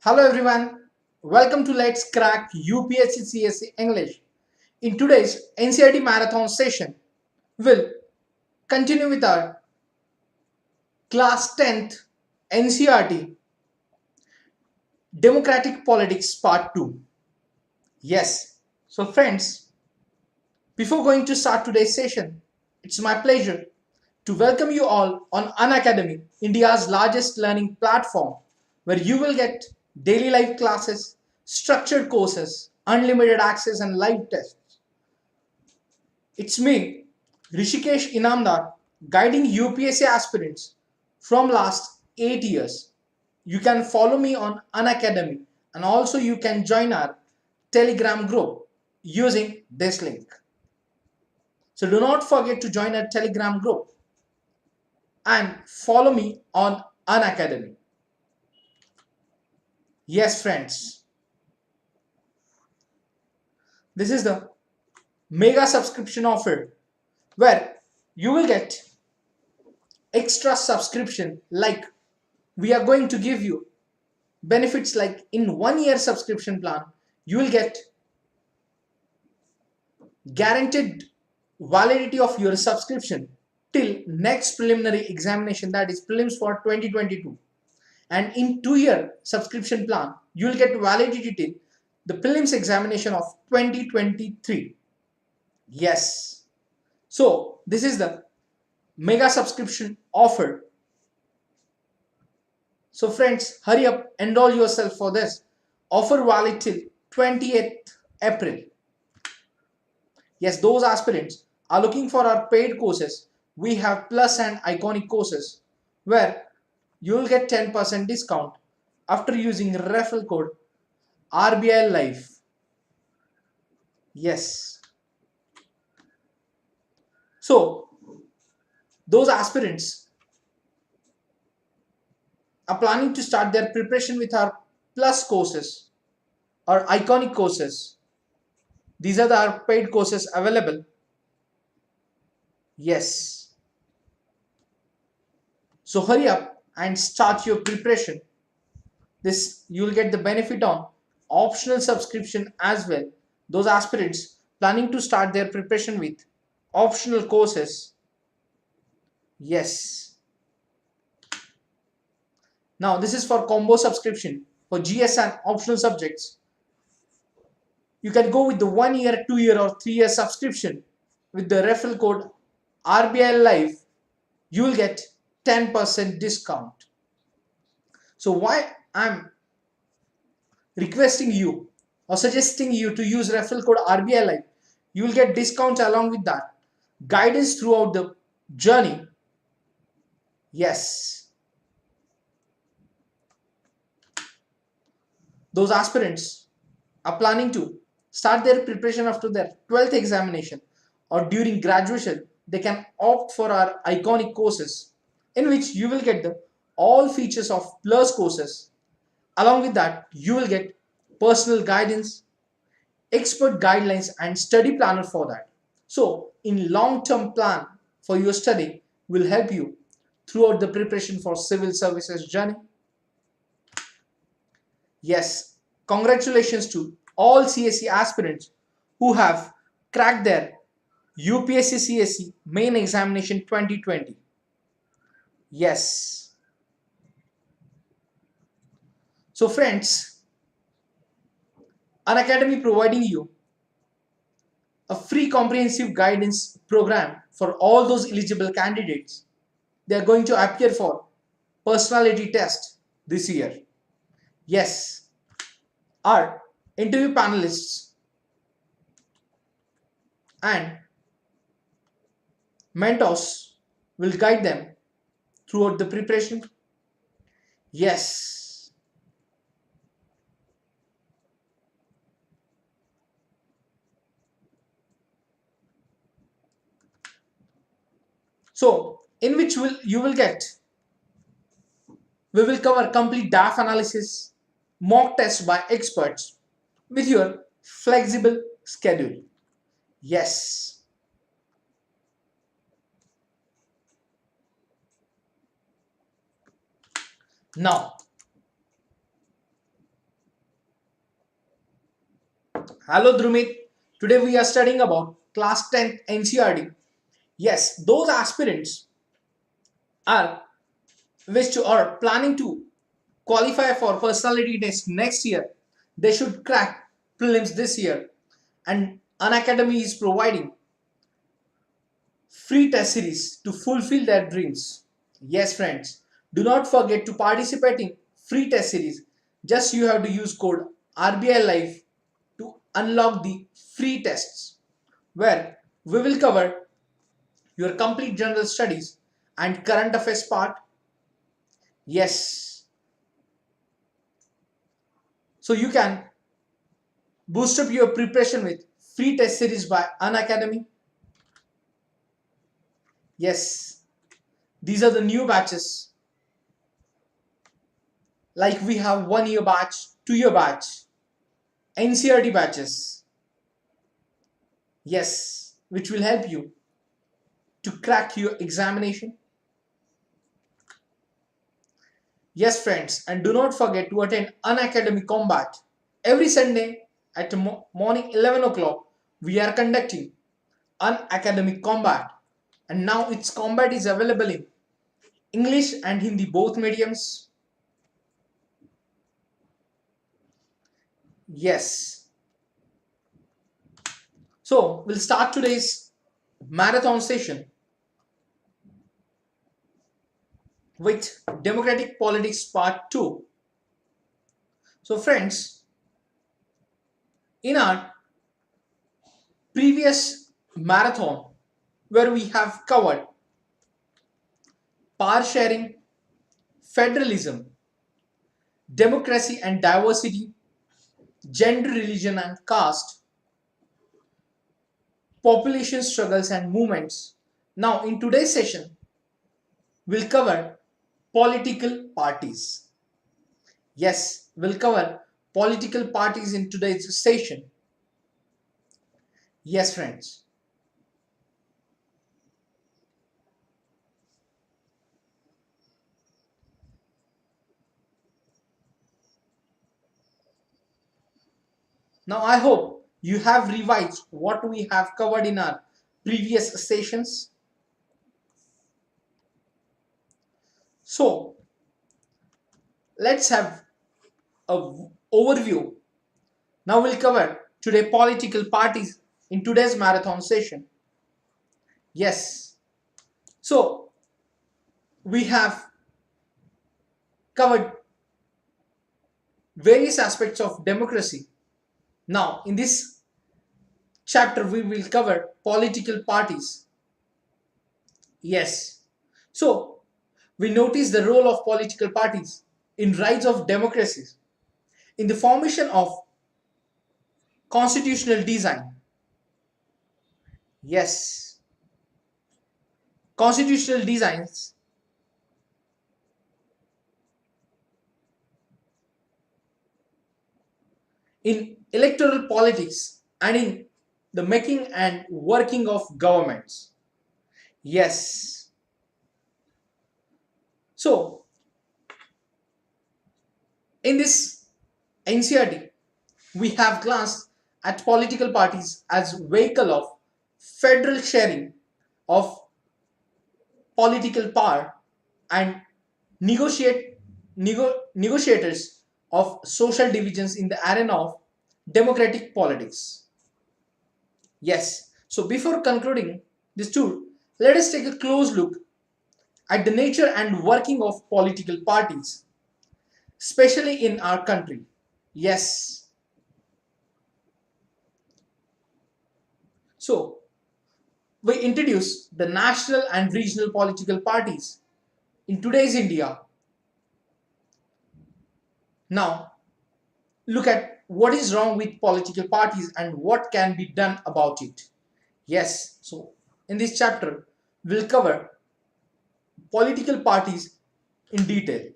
Hello everyone, welcome to Let's Crack UPSC CSE English. In today's NCERT marathon session, we'll continue with our class 10th NCERT Democratic Politics Part 2. Yes, so friends, before going to start today's session, it's my pleasure to welcome you all on Unacademy, India's largest learning platform, where you will get daily live classes, structured courses, unlimited access, and live tests. It's me, Rushikesh Inamdar, guiding UPSC aspirants from last 8 years. You can follow me on Unacademy, and also you can join our Telegram group using this link. So do not forget to join our Telegram group and follow me on Unacademy. Yes, friends, this is the mega subscription offer where you will get extra subscription, like we are going to give you benefits like in 1 year subscription plan you will get guaranteed validity of your subscription till next preliminary examination, that is prelims for 2022. And in 2 year subscription plan you will get validity till the prelims examination of 2023. Yes, so this is the mega subscription offer. So friends, hurry up, enroll yourself for this offer valid till 20th April. Yes, those aspirants are looking for our paid courses. We have plus and iconic courses where you will get 10% discount after using referral code RBI Live. Yes. So those aspirants are planning to start their preparation with our plus courses or iconic courses. These are our paid courses available. Yes. So hurry up and start your preparation. This you will get the benefit on optional subscription as well. Those aspirants planning to start their preparation with optional courses. Yes. Now this is for combo subscription for GS and optional subjects. You can go with the 1 year, 2 year, or 3 year subscription with the referral code RBI Live. You will get 10% discount. So why I'm requesting you or suggesting you to use referral code RBI Live, you will get discounts along with that, guidance throughout the journey. Yes, those aspirants are planning to start their preparation after their 12th examination or during graduation. They can opt for our iconic courses, in which you will get the all features of plus courses. Along with that, you will get personal guidance, expert guidelines, and study planner for that. So in long-term plan for your study will help you throughout the preparation for civil services journey. Yes, congratulations to all CSE aspirants who have cracked their UPSC CSE main examination 2020. Yes. So friends, Unacademy providing you a free comprehensive guidance program for all those eligible candidates. They are going to appear for personality test this year. Yes, our interview panelists and mentors will guide them throughout the preparation. Yes. So in which you will get, we will cover complete DAF analysis, mock tests by experts with your flexible schedule. Yes. Now, Hello Drumit. Today we are studying about class 10th NCERT. Yes, those aspirants are are planning to qualify for personality test next year. They should crack prelims this year, and Unacademy is providing free test series to fulfill their dreams. Yes, friends, do not forget to participate in free test series. Just you have to use code RBI Live to unlock the free tests, where we will cover your complete general studies and current affairs part. Yes, so you can boost up your preparation with free test series by Unacademy. Yes, these are the new batches. Like we have 1 year batch, 2 year batch, NCERT batches. Yes, which will help you to crack your examination. Yes, friends, and do not forget to attend Unacademy Combat. Every Sunday at morning 11 o'clock, we are conducting Unacademy Combat. And now its combat is available in English and Hindi, both mediums. Yes. So we'll start today's marathon session with Democratic Politics Part 2. So friends, in our previous marathon, where we have covered power sharing, federalism, democracy and diversity, gender, religion and caste, population struggles and movements. Now, in today's session, we'll cover political parties. Yes, we'll cover political parties in today's session. Yes, friends. Now, I hope you have revised what we have covered in our previous sessions. So, let's have a overview. Now we'll cover today political parties in today's marathon session. Yes. So we have covered various aspects of democracy. Now in this chapter we will cover political parties. Yes. So we notice the role of political parties in rise of democracies, in the formation of constitutional design. Yes. Constitutional designs in electoral politics and in the making and working of governments. Yes. So, in this NCRT, we have glanced at political parties as vehicle of federal sharing of political power and negotiators of social divisions in the arena of democratic politics. Yes. So before concluding this tour, let us take a close look at the nature and working of political parties, especially in our country. Yes. So we introduce the national and regional political parties in today's India. Now look at what is wrong with political parties and what can be done about it. Yes. So in this chapter, we'll cover political parties in detail.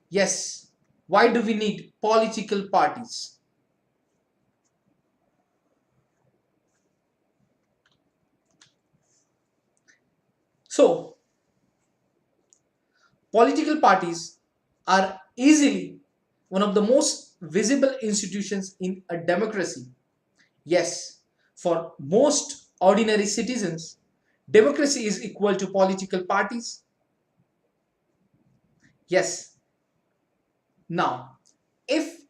Yes, why do we need political parties? So, political parties are easily one of the most visible institutions in a democracy. Yes, for most ordinary citizens, democracy is equal to political parties. Yes, now, if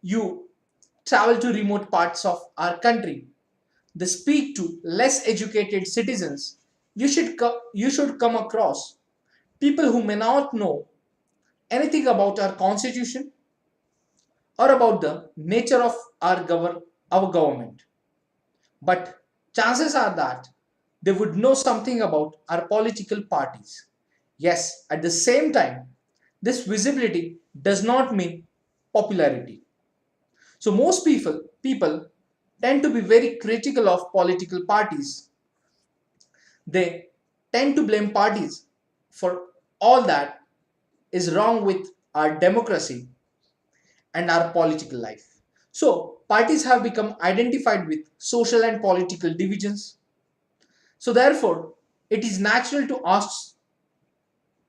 you travel to remote parts of our country, they speak to less educated citizens, you should come across people who may not know anything about our constitution or about the nature of our government. But chances are that they would know something about our political parties. Yes, at the same time, this visibility does not mean popularity. So most people tend to be very critical of political parties. They tend to blame parties for all that is wrong with our democracy and our political life. So parties have become identified with social and political divisions. So therefore, it is natural to ask,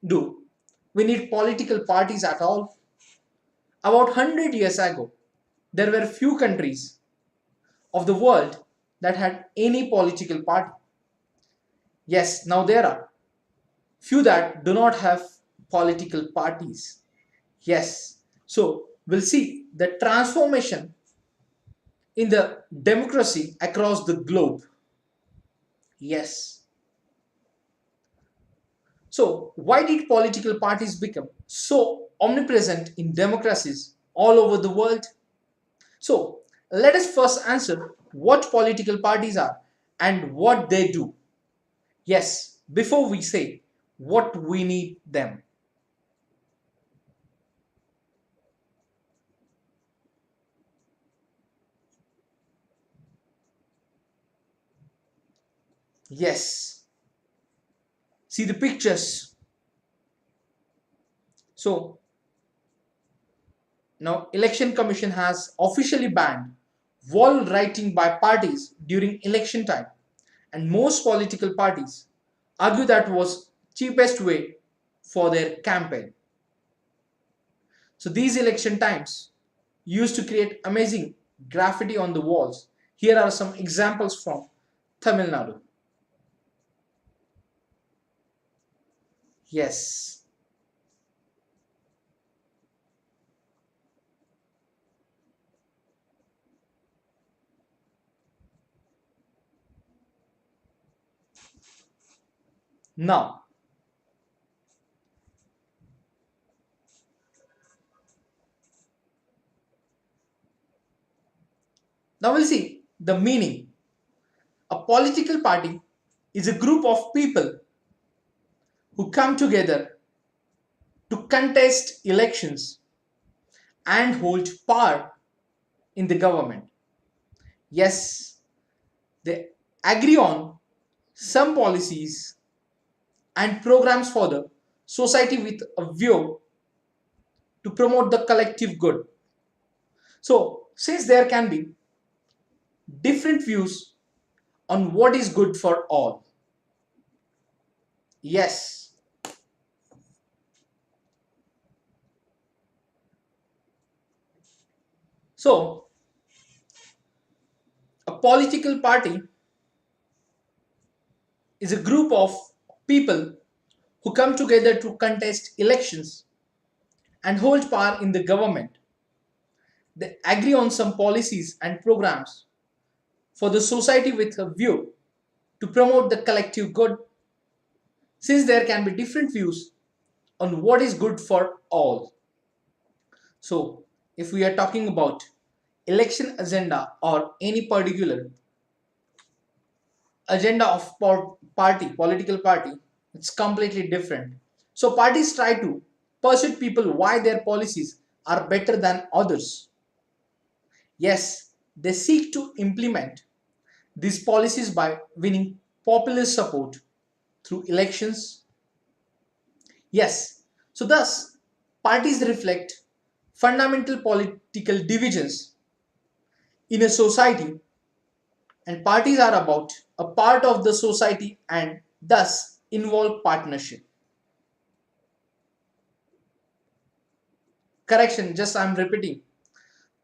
do we need political parties at all? About 100 years ago, there were few countries of the world that had any political party. Yes, now there are few that do not have political parties. Yes, so we'll see the transformation in the democracy across the globe. Yes. So why did political parties become so omnipresent in democracies all over the world? So let us first answer what political parties are and what they do. Yes, before we say what we need them. Yes, see the pictures. So now Election Commission has officially banned wall writing by parties during election time, and most political parties argue that was cheapest way for their campaign. So these election times used to create amazing graffiti on the walls. Here are some examples from Tamil Nadu. Yes. Now, now we'll see the meaning. A political party is a group of people who come together to contest elections and hold power in the government. Yes, they agree on some policies and programs for the society with a view to promote the collective good. So, since there can be different views on what is good for all, yes, so a political party is a group of people who come together to contest elections and hold power in the government. They agree on some policies and programs for the society with a view to promote the collective good, since there can be different views on what is good for all. So, if we are talking about election agenda or any particular agenda of political party, it's completely different. So, parties try to persuade people why their policies are better than others. Yes, they seek to implement these policies by winning popular support through elections. Yes, so thus parties reflect fundamental political divisions in a society, and parties are about a part of the society and thus involve partnership. Correction, just I'm repeating.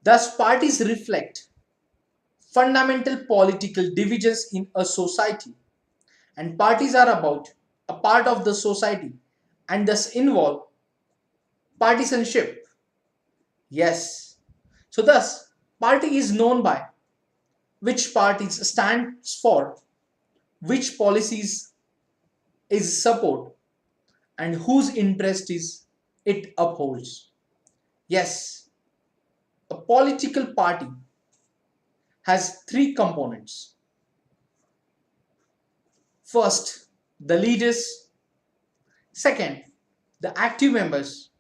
Thus, parties reflect fundamental political divisions in a society, and parties are about a part of the society and thus involve partisanship. Yes. So, thus, party is known by which parties stands for which policies is support and whose interest is it upholds. Yes, a political party has three components. First, the leaders, second, the active members,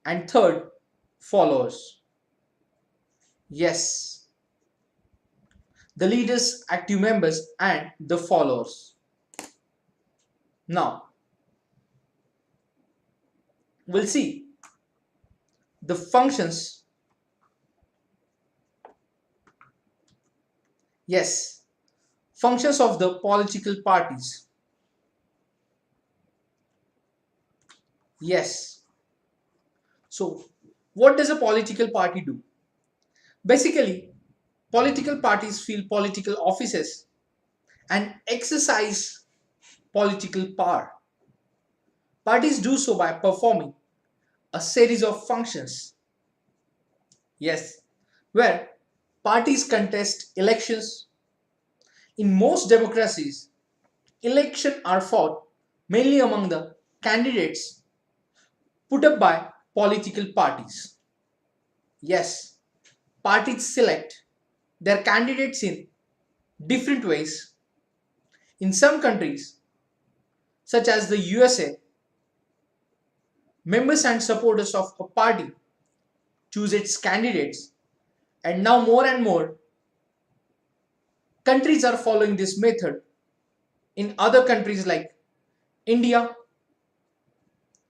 and third, followers. Yes, the leaders, active members, and the followers. Now, we'll see the functions. Yes, functions of the political parties. Yes. So, what does a political party do? Basically, political parties fill political offices and exercise political power. Parties do so by performing a series of functions. Yes, where parties contest elections. In most democracies, elections are fought mainly among the candidates put up by political parties. Yes, parties select their candidates in different ways. In some countries, such as the USA, members and supporters of a party choose its candidates, and now more and more countries are following this method. In other countries like India,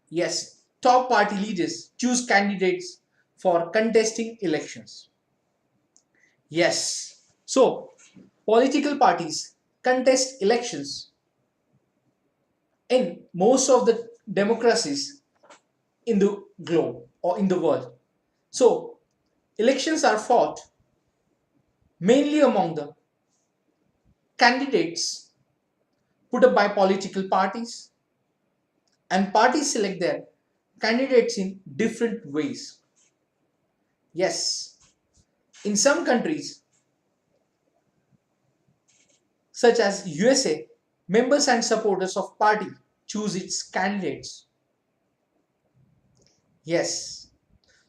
yes, top party leaders choose candidates for contesting elections. Yes, so political parties contest elections in most of the democracies in the globe or in the world. So, elections are fought mainly among the candidates put up by political parties, and parties select their candidates in different ways. Yes, in some countries, such as USA, members and supporters of party choose its candidates. Yes,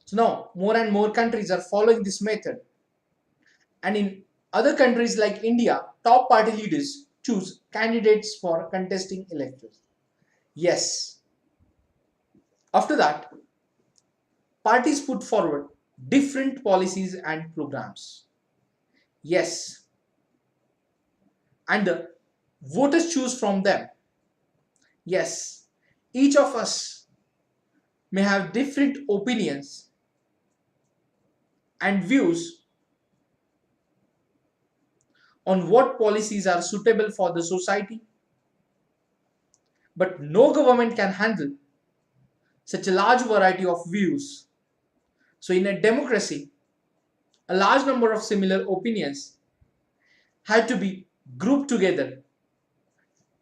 so now more and more countries are following this method, and in other countries like India, top party leaders choose candidates for contesting elections. Yes, after that, parties put forward different policies and programs. Yes, and the voters choose from them. Yes, each of us may have different opinions and views on what policies are suitable for the society, but no government can handle such a large variety of views. So, in a democracy, a large number of similar opinions had to be grouped together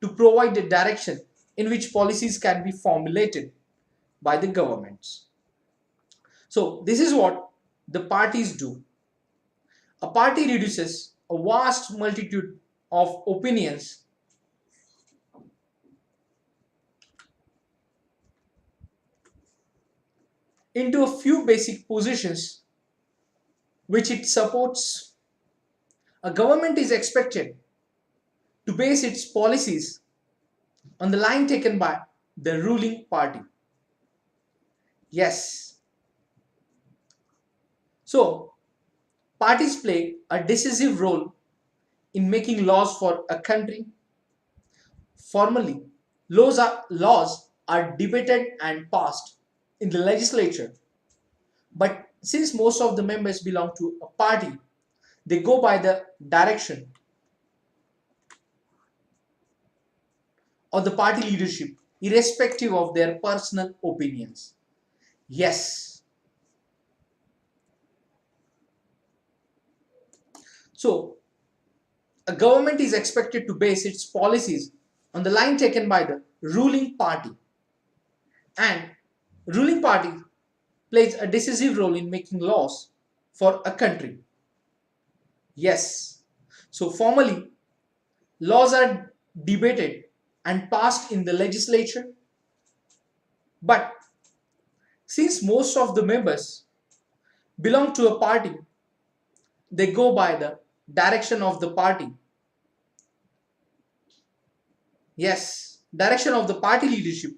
to provide a direction in which policies can be formulated by the governments. So, this is what the parties do. A party reduces a vast multitude of opinions into a few basic positions which it supports. A government is expected to base its policies on the line taken by the ruling party. Yes. So, parties play a decisive role in making laws for a country. Formally, laws are debated and passed in the legislature. But since most of the members belong to a party, they go by the direction of the party leadership, irrespective of their personal opinions. Yes. So, a government is expected to base its policies on the line taken by the ruling party, and ruling party plays a decisive role in making laws for a country. Yes. So formally, laws are debated and passed in the legislature, but since most of the members belong to a party, they go by the direction of the party. Yes, direction of the party leadership,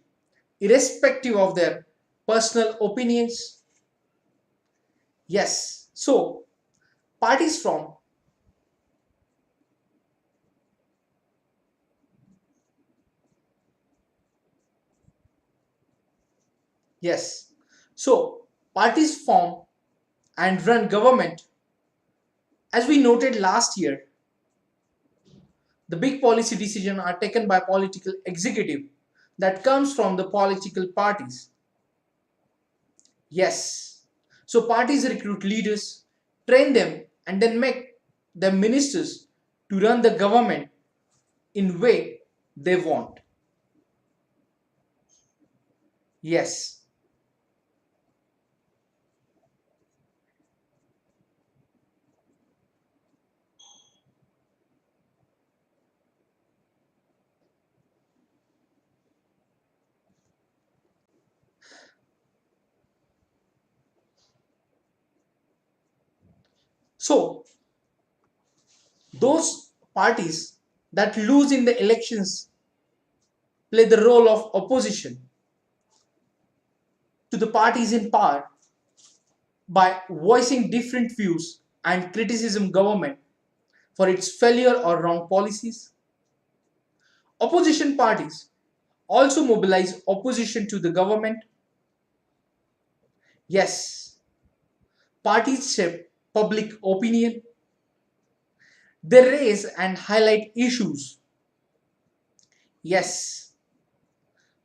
irrespective of their personal opinions. Yes, so parties from, yes, so parties form and run government. As we noted last year, the big policy decisions are taken by political executive that comes from the political parties. Yes. So parties recruit leaders, train them, and then make them ministers to run the government in way they want. Yes. So those parties that lose in the elections play the role of opposition to the parties in power by voicing different views and criticism government for its failure or wrong policies. Opposition parties also mobilize opposition to the government. Yes, parties shape public opinion. They raise and highlight issues. Yes,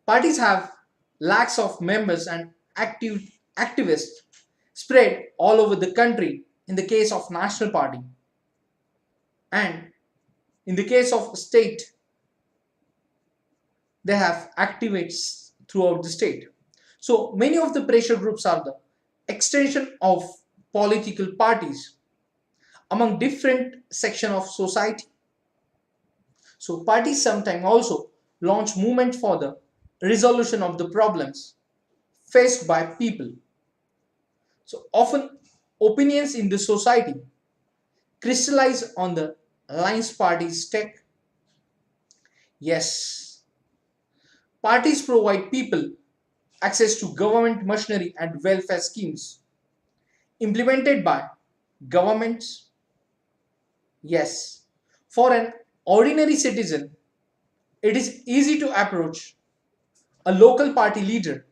parties have lakhs of members and activists spread all over the country in the case of national party, and in the case of state they have activates throughout the state. So many of the pressure groups are the extension of political parties among different section of society. So parties sometimes also launch movement for the resolution of the problems faced by people. So often opinions in the society crystallize on the lines parties take. Yes, parties provide people access to government machinery and welfare schemes implemented by governments. Yes, for an ordinary citizen, it is easy to approach a local party leader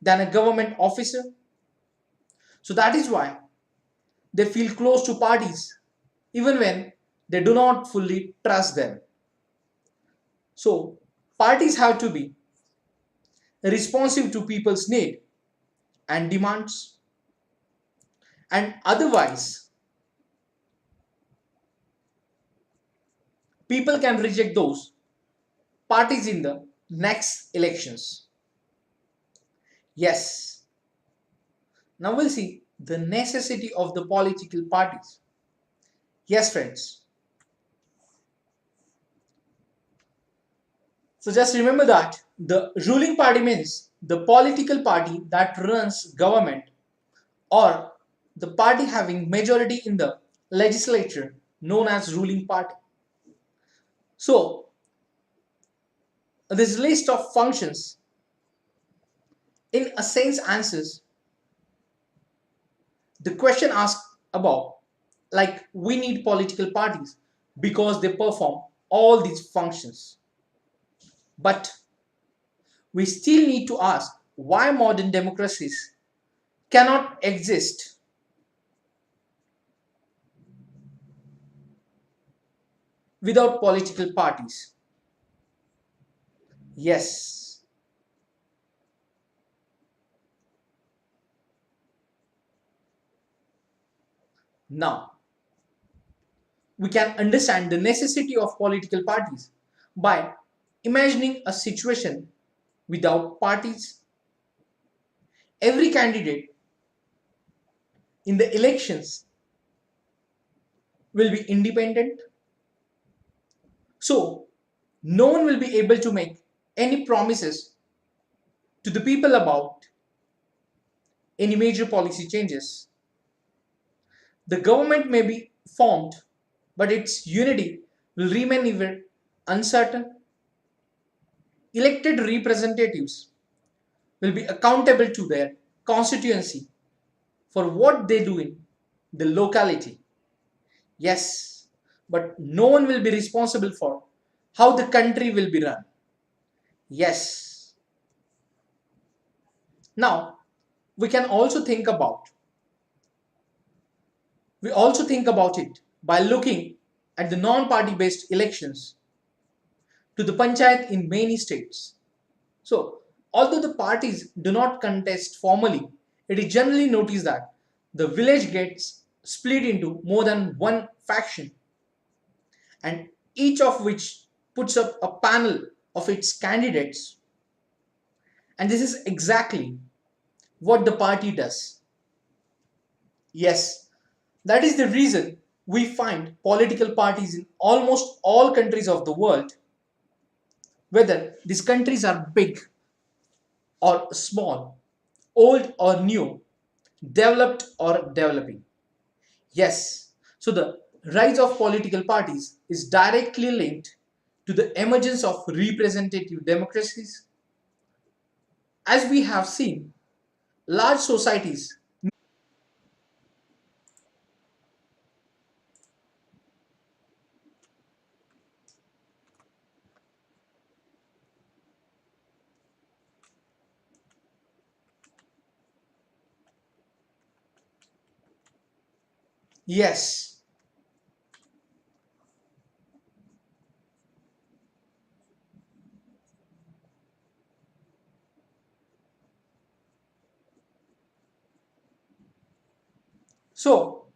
than a government officer. So that is why they feel close to parties even when they do not fully trust them. So parties have to be responsive to people's need and demands, and otherwise people can reject those parties in the next elections. Yes, now we'll see the necessity of the political parties. Yes, friends. So just remember that the ruling party means the political party that runs government, or the party having majority in the legislature known as ruling party. So this list of functions in a sense answers the question asked above, like we need political parties because they perform all these functions. But we still need to ask why modern democracies cannot exist without political parties. Yes. Now, we can understand the necessity of political parties by imagining a situation without parties. Every candidate in the elections will be independent, so no one will be able to make any promises to the people about any major policy changes. The government may be formed, but its unity will remain even uncertain. Elected representatives will be accountable to their constituency for what they do in the locality. Yes, but no one will be responsible for how the country will be run. Yes. Now, we can also think about we also think about it by looking at the non-party based elections to the panchayat in many states. So, although the parties do not contest formally, it is generally noticed that the village gets split into more than one faction, and each of which puts up a panel of its candidates. And this is exactly what the party does. Yes, that is the reason we find political parties in almost all countries of the world, whether these countries are big or small, old or new, developed or developing. Yes, so the rise of political parties is directly linked to the emergence of representative democracies. As we have seen, large societies. Yes, so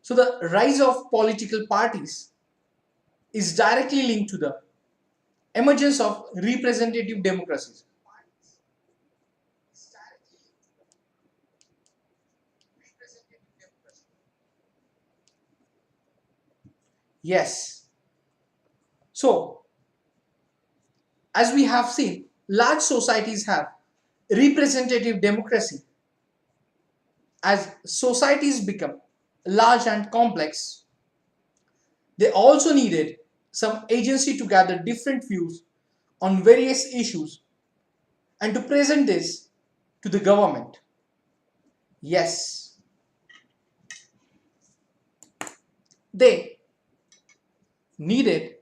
so the rise of political parties is directly linked to the emergence of representative democracies. Yes, so as we have seen, large societies have representative democracy. As societies become large and complex, they also needed some agency to gather different views on various issues and to present this to the government. Yes, they needed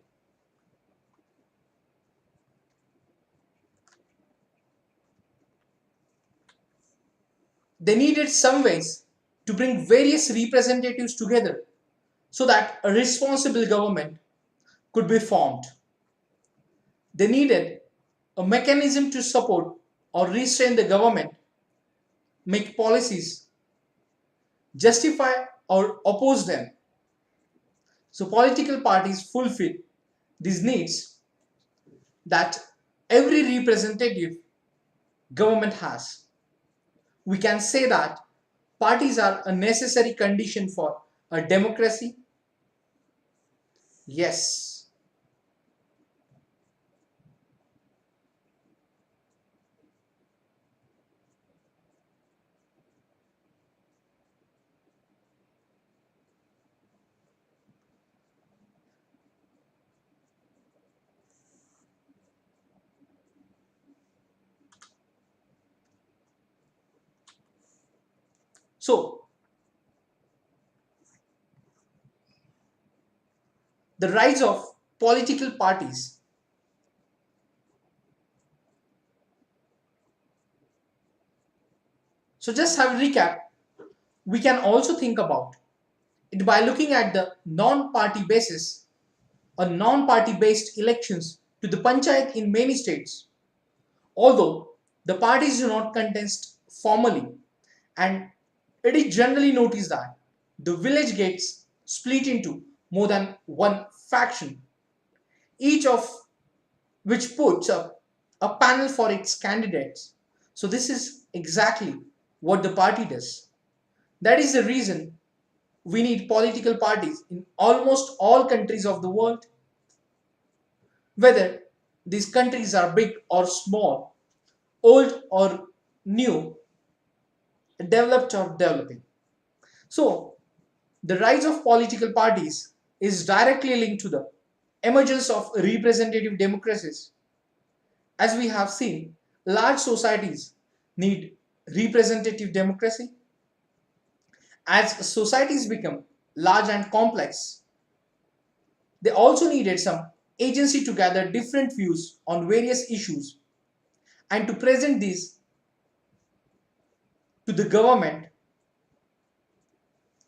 they needed some ways to bring various representatives together so that a responsible government could be formed. They needed a mechanism to support or restrain the government, make policies, justify or oppose them. So political parties fulfill these needs that every representative government has. We can say that parties are a necessary condition for a democracy. Yes. So the rise of political parties So just have a recap. We can also think about it by looking at the non-party basis or non-party based elections to the panchayat in many states. Although the parties do not contest formally, and it is generally noticed that the village gets split into more than one faction, each of which puts up a panel for its candidates. So this is exactly what the party does. That is the reason we need political parties in almost all countries of the world, whether these countries are big or small, old or new, developed or developing. So, the rise of political parties is directly linked to the emergence of representative democracies. As we have seen, large societies need representative democracy. As societies become large and complex, they also needed some agency to gather different views on various issues and to present these to the government.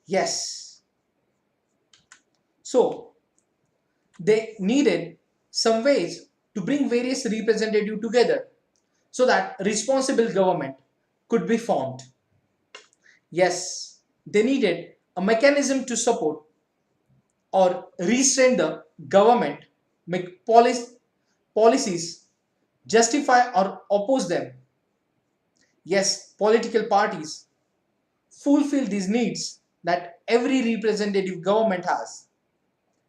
Yes. So they needed some ways to bring various representatives together so that responsible government could be formed. Yes, they needed a mechanism to support or restrain the government, make policies, justify or oppose them. Yes, political parties fulfill these needs that every representative government has.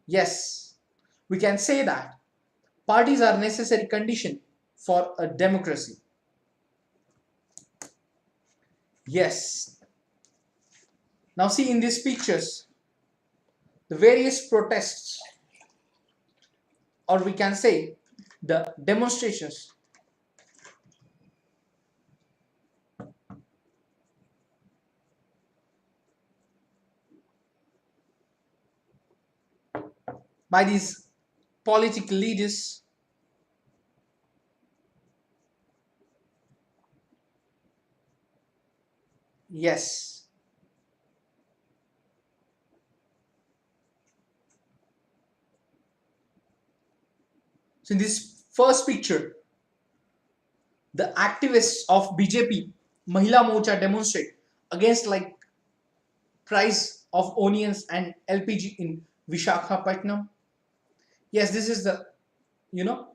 Yes, we can say that parties are necessary condition for a democracy. Yes. Now see in these pictures the various protests, or we can say the demonstrations by these political leaders. Yes. So in this first picture, the activists of BJP Mahila Morcha demonstrate against like price of onions and LPG in Vishakhapatnam. Yes, this is the, you know,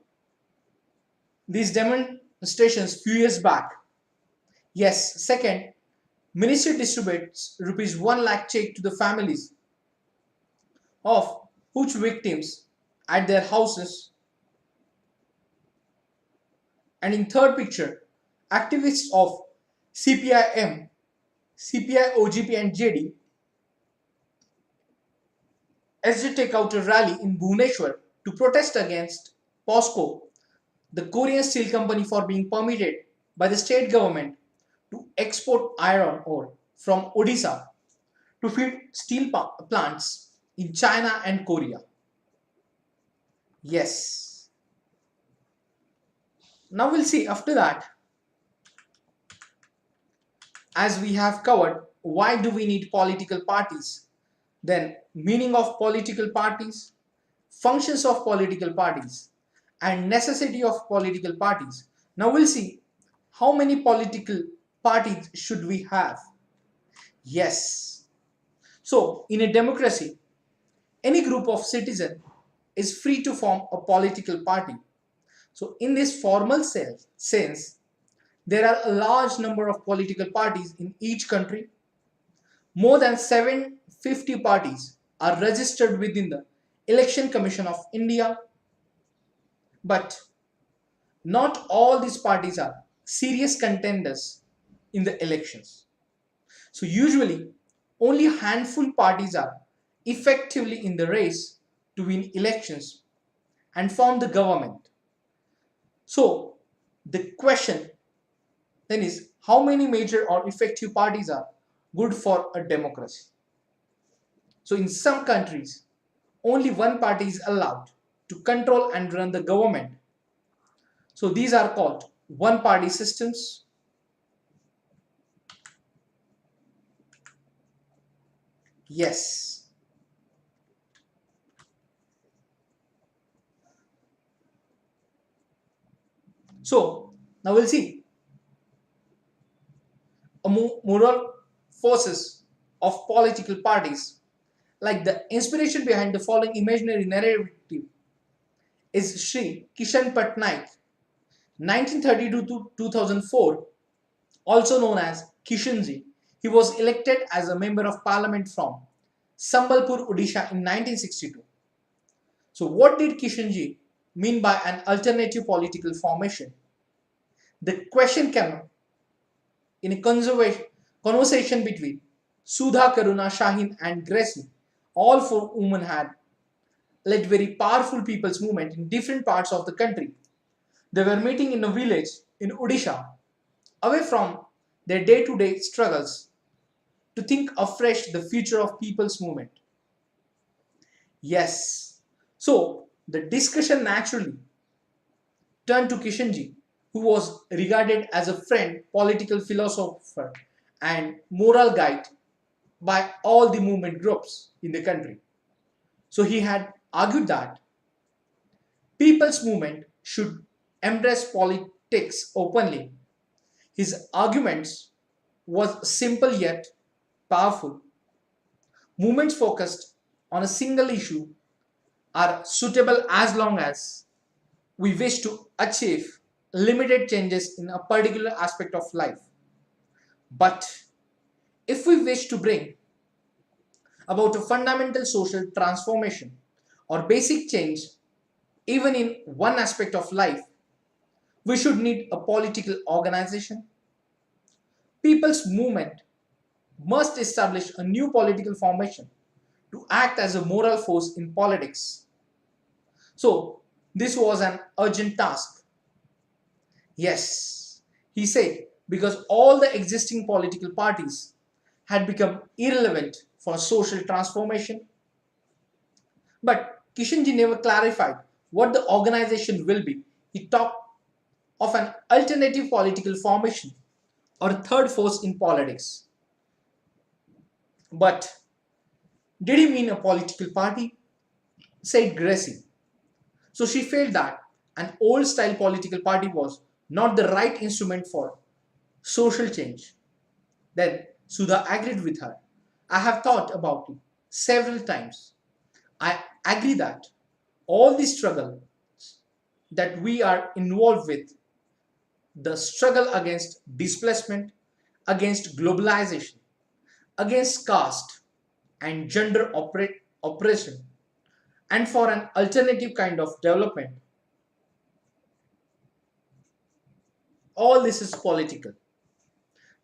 these demonstrations few years back. Yes, second, Ministry distributes rupees 1 lakh check to the families of Hooch victims at their houses. And in third picture, activists of CPIM, CPI, OGP and JD SG take out a rally in Bhubaneswar to protest against POSCO, the Korean steel company, for being permitted by the state government to export iron ore from Odisha to feed steel plants in China and Korea. Yes. Now we'll see after that, as we have covered why do we need political parties, then meaning of political parties, functions of political parties, and necessity of political parties. Now we'll see how many political parties should we have. Yes. So in a democracy, any group of citizens is free to form a political party. So in this formal sense, there are a large number of political parties in each country. More than 750 parties are registered within the Election Commission of India, but not all these parties are serious contenders in the elections. So usually only a handful parties are effectively in the race to win elections and form the government. So the question then is, how many major or effective parties are good for a democracy? So in some countries, only one party is allowed to control and run the government. So these are called one party systems. Yes. So now we'll see a moral forces of political parties. Like the inspiration behind the following imaginary narrative is Sri Kishan Patnaik, 1932 to 2004, also known as Kishanji. He was elected as a member of parliament from Sambalpur, Odisha in 1962. So, what did Kishanji mean by an alternative political formation? The question came in a conversation between Sudha, Karuna, Shahin, and Gracie. All four women had led very powerful people's movement in different parts of the country. They were meeting in a village in Odisha, away from their day to day struggles, to think afresh the future of people's movement. Yes. So the discussion naturally turned to Kishanji, who was regarded as a friend, political philosopher, and moral guide by all the movement groups in the country. So he had argued that people's movement should embrace politics openly. His arguments was simple yet powerful. Movements focused on a single issue are suitable as long as we wish to achieve limited changes in a particular aspect of life. But if we wish to bring about a fundamental social transformation or basic change, even in one aspect of life, we should need a political organization. People's movement must establish a new political formation to act as a moral force in politics. So, this was an urgent task. Yes, he said, because all the existing political parties had become irrelevant for social transformation. But Kishanji never clarified what the organization will be. He talked of an alternative political formation or a third force in politics. But did he mean a political party? Said Gracie. So she felt that an old style political party was not the right instrument for social change. Then Sudha agreed with her. I have thought about it several times. I agree that all the struggle that we are involved with, the struggle against displacement, against globalization, against caste and gender oppression, and for an alternative kind of development, all this is political.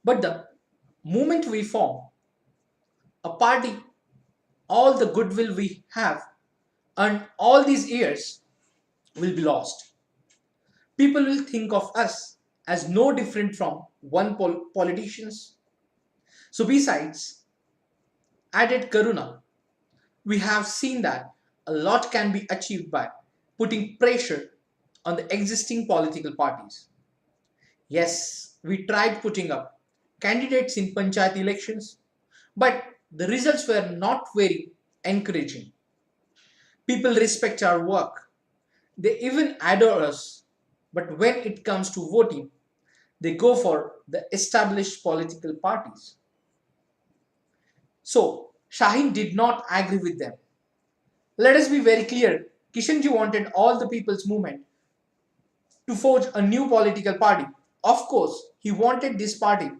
But the moment we form a party, all the goodwill we have and all these years will be lost. People will think of us as no different from one politicians. So besides added Karuna, we have seen that a lot can be achieved by putting pressure on the existing political parties. Yes, we tried putting up candidates in panchayat elections, but the results were not very encouraging. People respect our work. They even adore us. But when it comes to voting, they go for the established political parties. So, Shahin did not agree with them. Let us be very clear. Kishanji wanted all the people's movement to forge a new political party. Of course, he wanted this party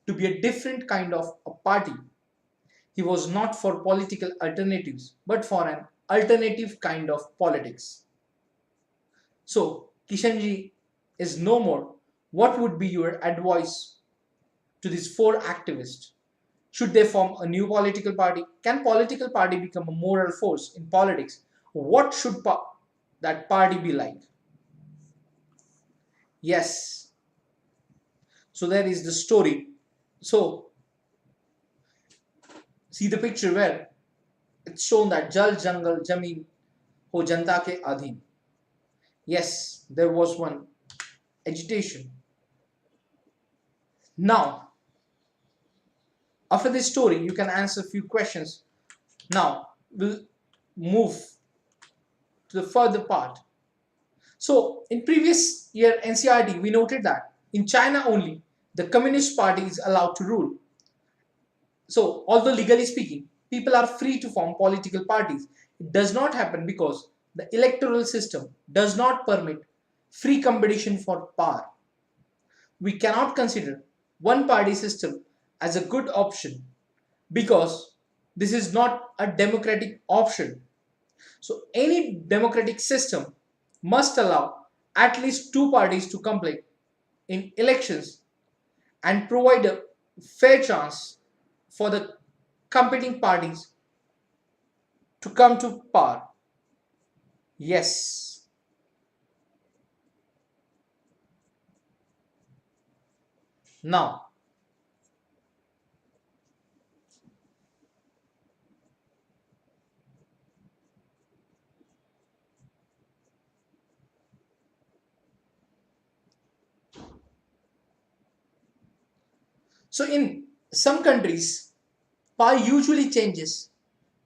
to be a different kind of a party. He was not for political alternatives, but for an alternative kind of politics. So, Kishanji is no more. What would be your advice to these four activists? Should they form a new political party? Can political party become a moral force in politics? What should that party be like? Yes. So there is the story. So see the picture where it's shown that Jal Jangal Jameen ho Janta ke Adhin. Yes, there was one agitation. Now, after this story, you can answer a few questions Now we'll move to the further part. So in previous year NCERT, we noted that in China only the Communist Party is allowed to rule. So although legally speaking, people are free to form political parties, it does not happen because the electoral system does not permit free competition for power. We cannot consider one party system as a good option because this is not a democratic option. So any democratic system must allow at least two parties to compete in elections and provide a fair chance for the competing parties to come to power. Yes. Now, so in some countries, power usually changes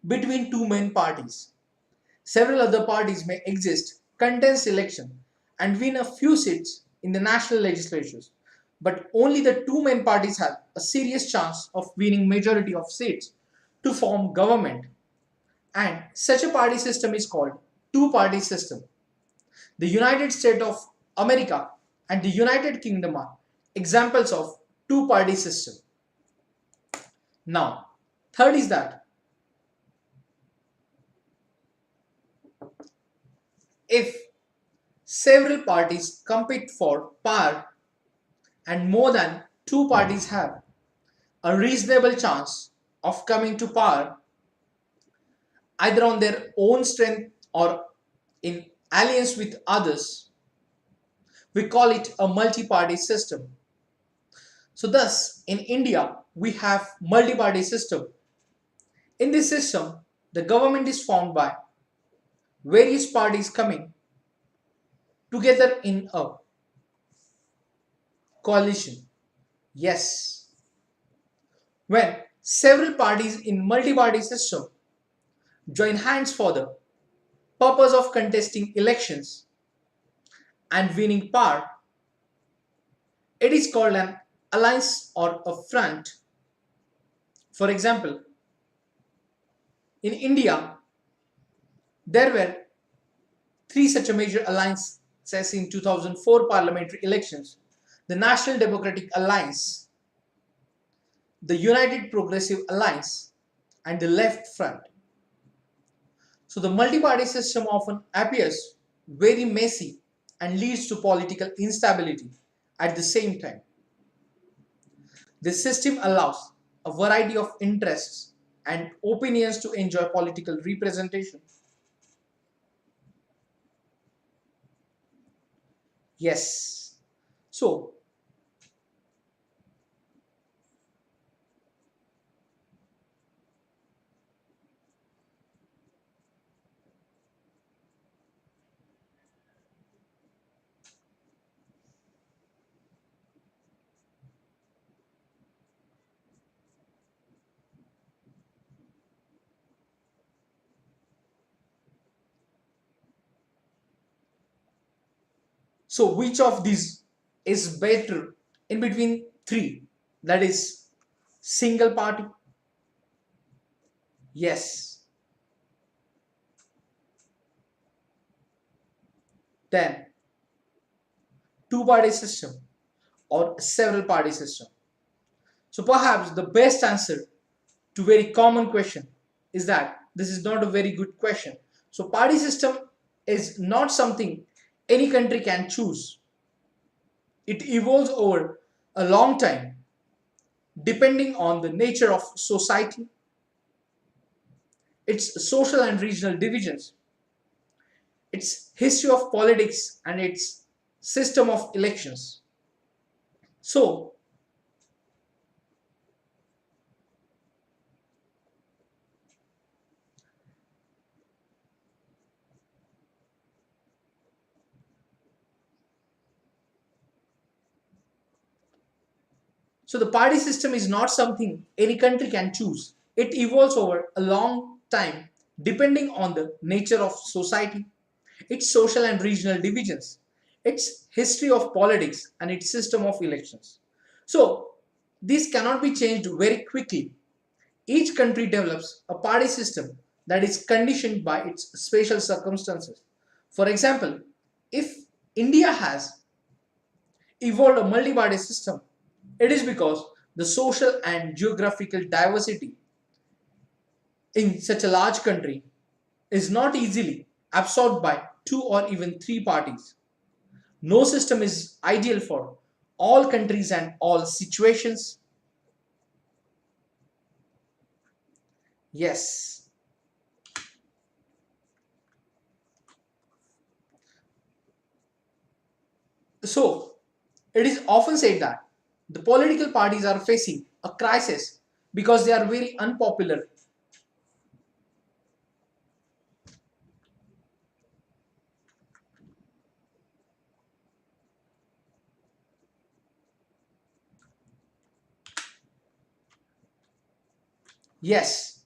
between two main parties. Several other parties may exist, contest election, and win a few seats in the national legislatures. But only the two main parties have a serious chance of winning majority of seats to form government. And such a party system is called two-party system. The United States of America and the United Kingdom are examples of two-party system. Now, third is that if several parties compete for power and more than two parties have a reasonable chance of coming to power either on their own strength or in alliance with others, we call it a multi-party system. So thus in India we have multi-party system. In this system the government is formed by various parties coming together in a coalition. Yes, when several parties in multi-party system join hands for the purpose of contesting elections and winning power, it is called an alliance or a front. For example, in India, there were three such a major alliances in 2004 parliamentary elections: the National Democratic Alliance, the United Progressive Alliance, and the Left Front. So the multi-party system often appears very messy and leads to political instability at the same time. This system allows a variety of interests and opinions to enjoy political representation. Yes. So, which of these is better in between three? That is single party. Yes. Then two party system or several party system. So perhaps the best answer to very common question is that this is not a very good question. So party system is not something any country can choose. It evolves over a long time depending on the nature of society, its social and regional divisions, its history of politics, and its system of elections. So So the party system is not something any country can choose. It evolves over a long time depending on the nature of society, its social and regional divisions, its history of politics, and its system of elections. So, these cannot be changed very quickly. Each country develops a party system that is conditioned by its spatial circumstances. For example, if India has evolved a multi-party system, it is because the social and geographical diversity in such a large country is not easily absorbed by two or even three parties. No system is ideal for all countries and all situations. Yes. So, it is often said that the political parties are facing a crisis because they are very unpopular. Yes.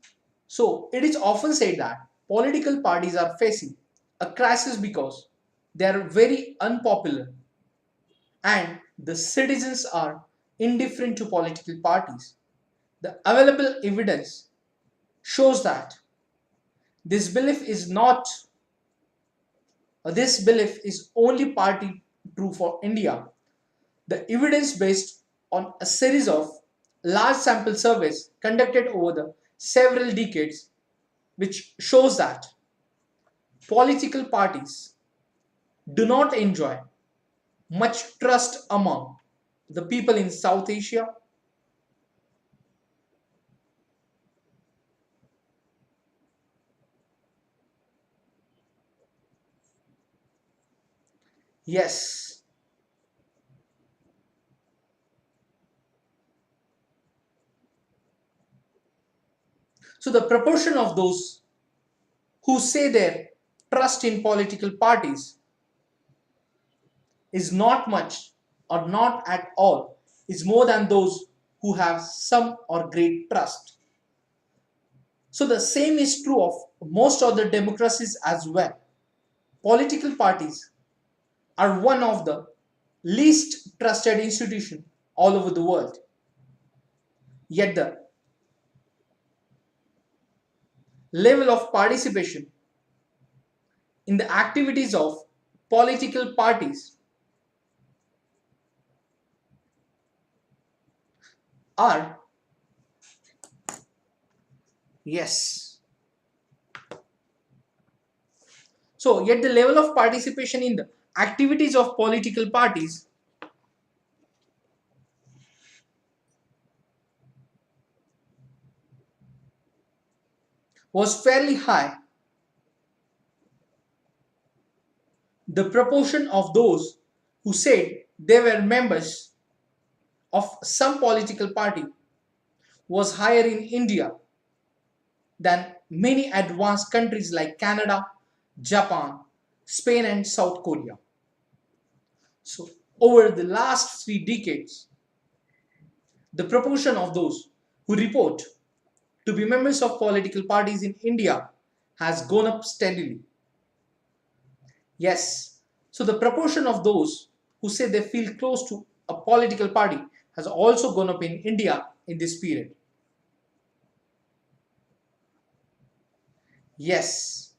So, it is often said that political parties are facing a crisis because they are very unpopular and the citizens are indifferent to political parties. The available evidence shows that this belief is not this belief is only partly true for India. The evidence based on a series of large sample surveys conducted over the several decades which shows that political parties do not enjoy much trust among the people in South Asia. Yes. So the proportion of those who say their trust in political parties is not much or not at all is more than those who have some or great trust. So the same is true of most other democracies as well. Political parties are one of the least trusted institutions all over the world. Yet the level of participation in the activities of political parties are, yes. So yet the level of participation in the activities of political parties was fairly high. The proportion of those who said they were members of some political party was higher in India than many advanced countries like Canada, Japan, Spain, and South Korea. So, over the last 3 decades, the proportion of those who report to be members of political parties in India has gone up steadily. Yes, so the proportion of those who say they feel close to a political party has also gone up in India in this period. Yes.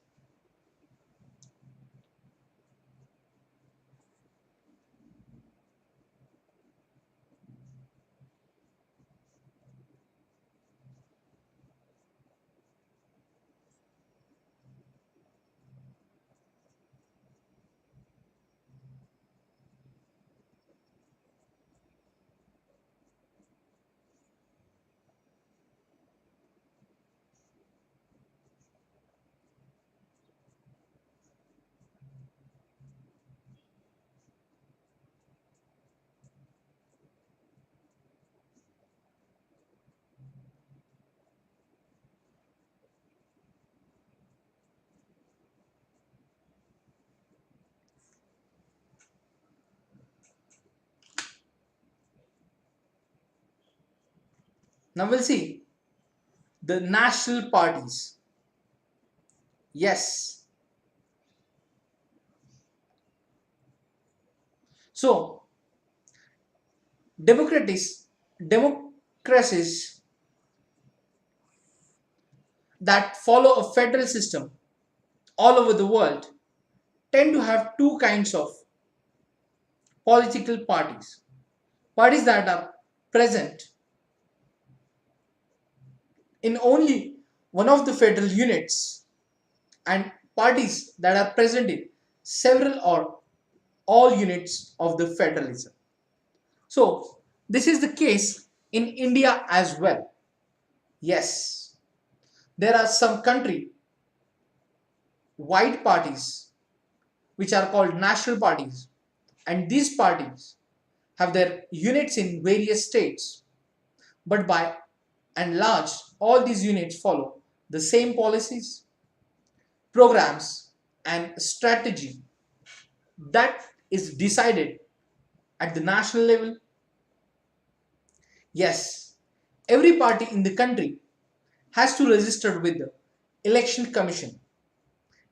Now we'll see the national parties. Yes. So, democracies that follow a federal system all over the world tend to have two kinds of political parties. Parties that are present in only one of the federal units and parties that are present in several or all units of the federalism. So, this is the case in India as well. Yes, there are some country wide parties which are called national parties, and these parties have their units in various states, but by and large all these units follow the same policies, programs and strategy that is decided at the national level. Yes, every party in the country has to register with the election commission.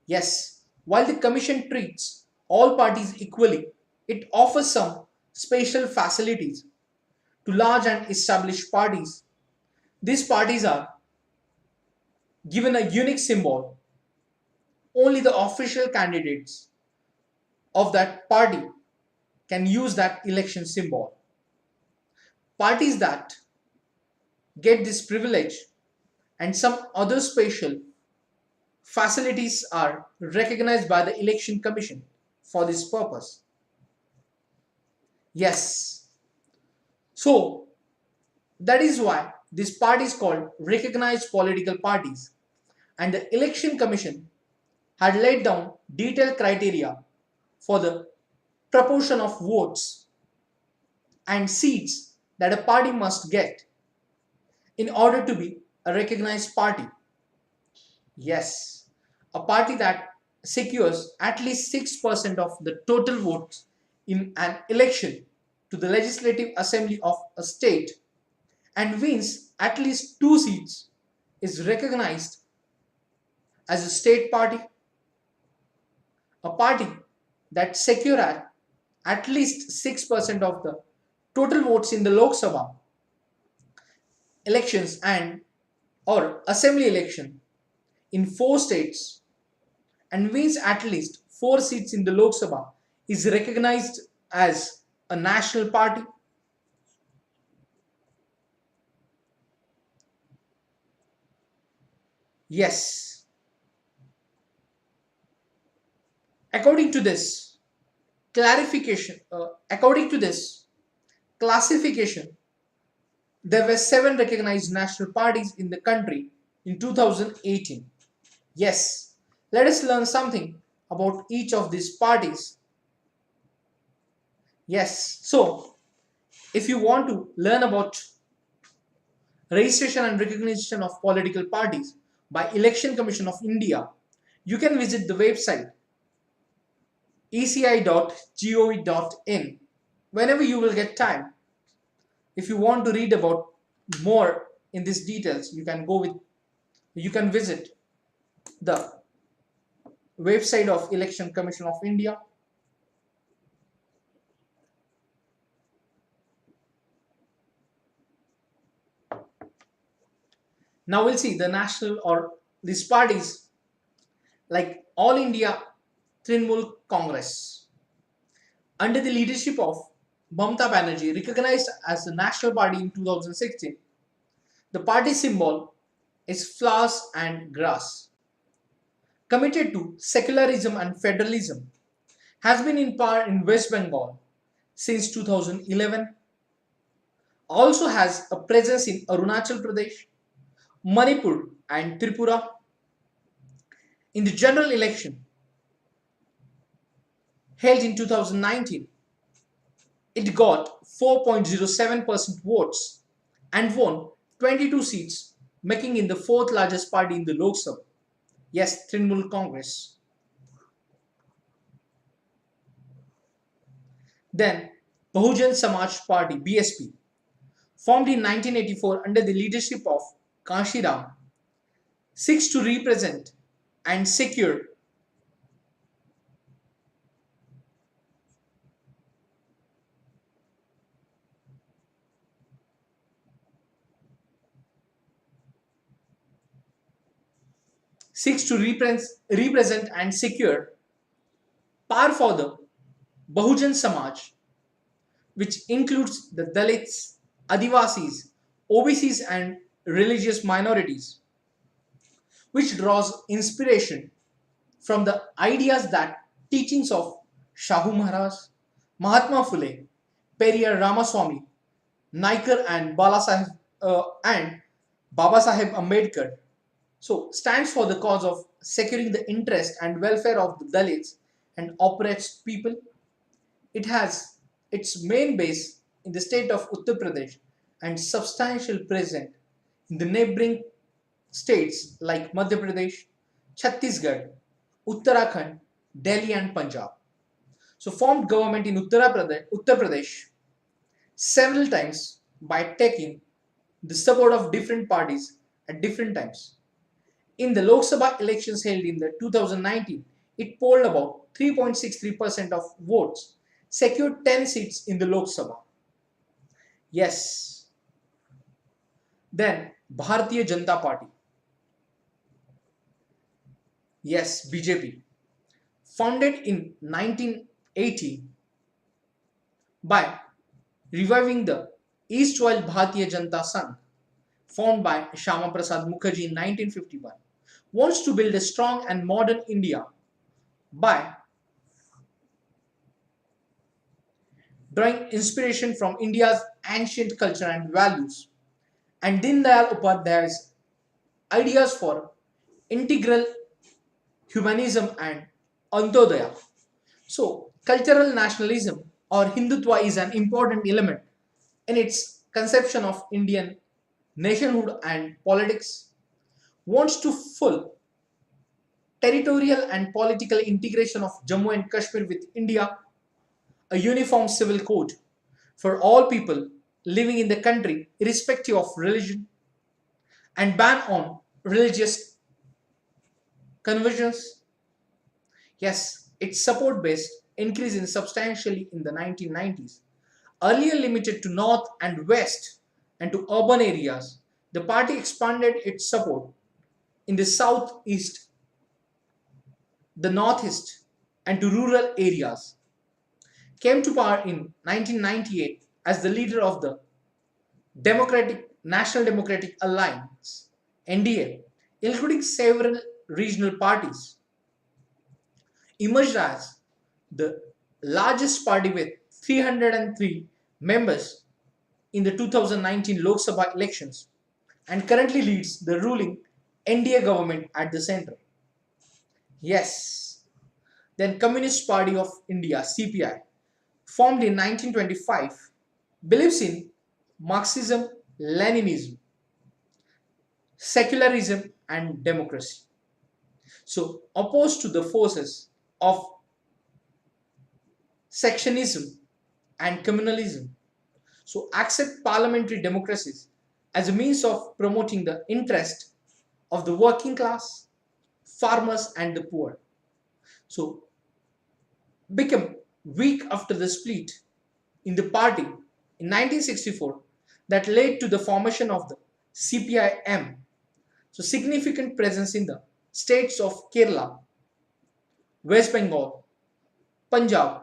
Yes, while the commission treats all parties equally, it offers some special facilities to large and established parties. These parties are given a unique symbol. Only the official candidates of that party can use that election symbol. Parties that get this privilege and some other special facilities are recognized by the election commission for this purpose. Yes, so that is why this party is called recognized political parties, and the election commission had laid down detailed criteria for the proportion of votes and seats that a party must get in order to be a recognized party. Yes, a party that secures at least 6% of the total votes in an election to the legislative assembly of a state and wins at least 2 seats is recognized as a state party. A party that secure at least 6% of the total votes in the Lok Sabha elections and or assembly election in 4 states and wins at least 4 seats in the Lok Sabha is recognized as a national party. Yes, according to this according to this classification, there were 7 recognized national parties in the country in 2018. Yes, let us learn something about each of these parties. Yes, so if you want to learn about registration and recognition of political parties by Election Commission of India, you can visit the website eci.gov.in whenever you will get time. If you want to read about more in these details, you can visit the website of Election Commission of India. Now we'll see the national or these parties like All India Trinamool Congress under the leadership of Mamata Banerjee, recognized as the national party in 2016. The party symbol is flowers and grass. Committed to secularism and federalism, has been in power in West Bengal since 2011. Also has a presence in Arunachal Pradesh, Manipur and Tripura. In the general election held in 2019, it got 4.07% votes and won 22 seats, making it the fourth largest party in the Lok Sabha. Yes, Trinamool Congress. Then Pahujan Samaj Party (BSP), formed in 1984 under the leadership of Kashiram, seeks to represent and secure. Seeks to represent and secure power for the Pahujan Samaj, which includes the Dalits, Adivasis, OBCs, and religious minorities, which draws inspiration from the ideas that teachings of Shahu Maharaj, Mahatma Phule, Periyar Ramaswamy, Naikar, and Baba Sahib Ambedkar. So stands for the cause of securing the interest and welfare of the Dalits and oppressed people. It has its main base in the state of Uttar Pradesh and substantial presence in the neighboring states like Madhya Pradesh, Chhattisgarh, Uttarakhand, Delhi, and Punjab. So formed government in Uttar Pradesh several times by taking the support of different parties at different times. In the Lok Sabha elections held in the 2019, it polled about 3.63% of votes, secured 10 seats in the Lok Sabha. Yes. Then Bharatiya Janata Party. Yes, BJP. Founded in 1980 by reviving the Eastwhile Bharatiya Janata Sangh, formed by Shyama Prasad Mukherjee in 1951, wants to build a strong and modern India by drawing inspiration from India's ancient culture and values and Din Dayal Upadhyay's ideas for integral humanism and Antodaya. So, cultural nationalism or Hindutva is an important element in its conception of Indian nationhood and politics, wants to full territorial and political integration of Jammu and Kashmir with India, a uniform civil code for all people living in the country irrespective of religion, and ban on religious conversions. Yes, its support base increased in substantially in the 1990s. Earlier limited to north and west and to urban areas, the party expanded its support in the southeast, the northeast, and to rural areas. Came to power in 1998 as the leader of the National Democratic Alliance (NDA), including several regional parties, emerged as the largest party with 303 members in the 2019 Lok Sabha elections and currently leads the ruling NDA government at the center. Yes. Then Communist Party of India CPI, formed in 1925, believes in Marxism, Leninism, secularism, and democracy. So, opposed to the forces of sectionism and communalism. So, accept parliamentary democracies as a means of promoting the interest of the working class, farmers, and the poor. So, become weak after the split in the party in 1964 that led to the formation of the CPIM. So, significant presence in the states of Kerala, West Bengal, Punjab,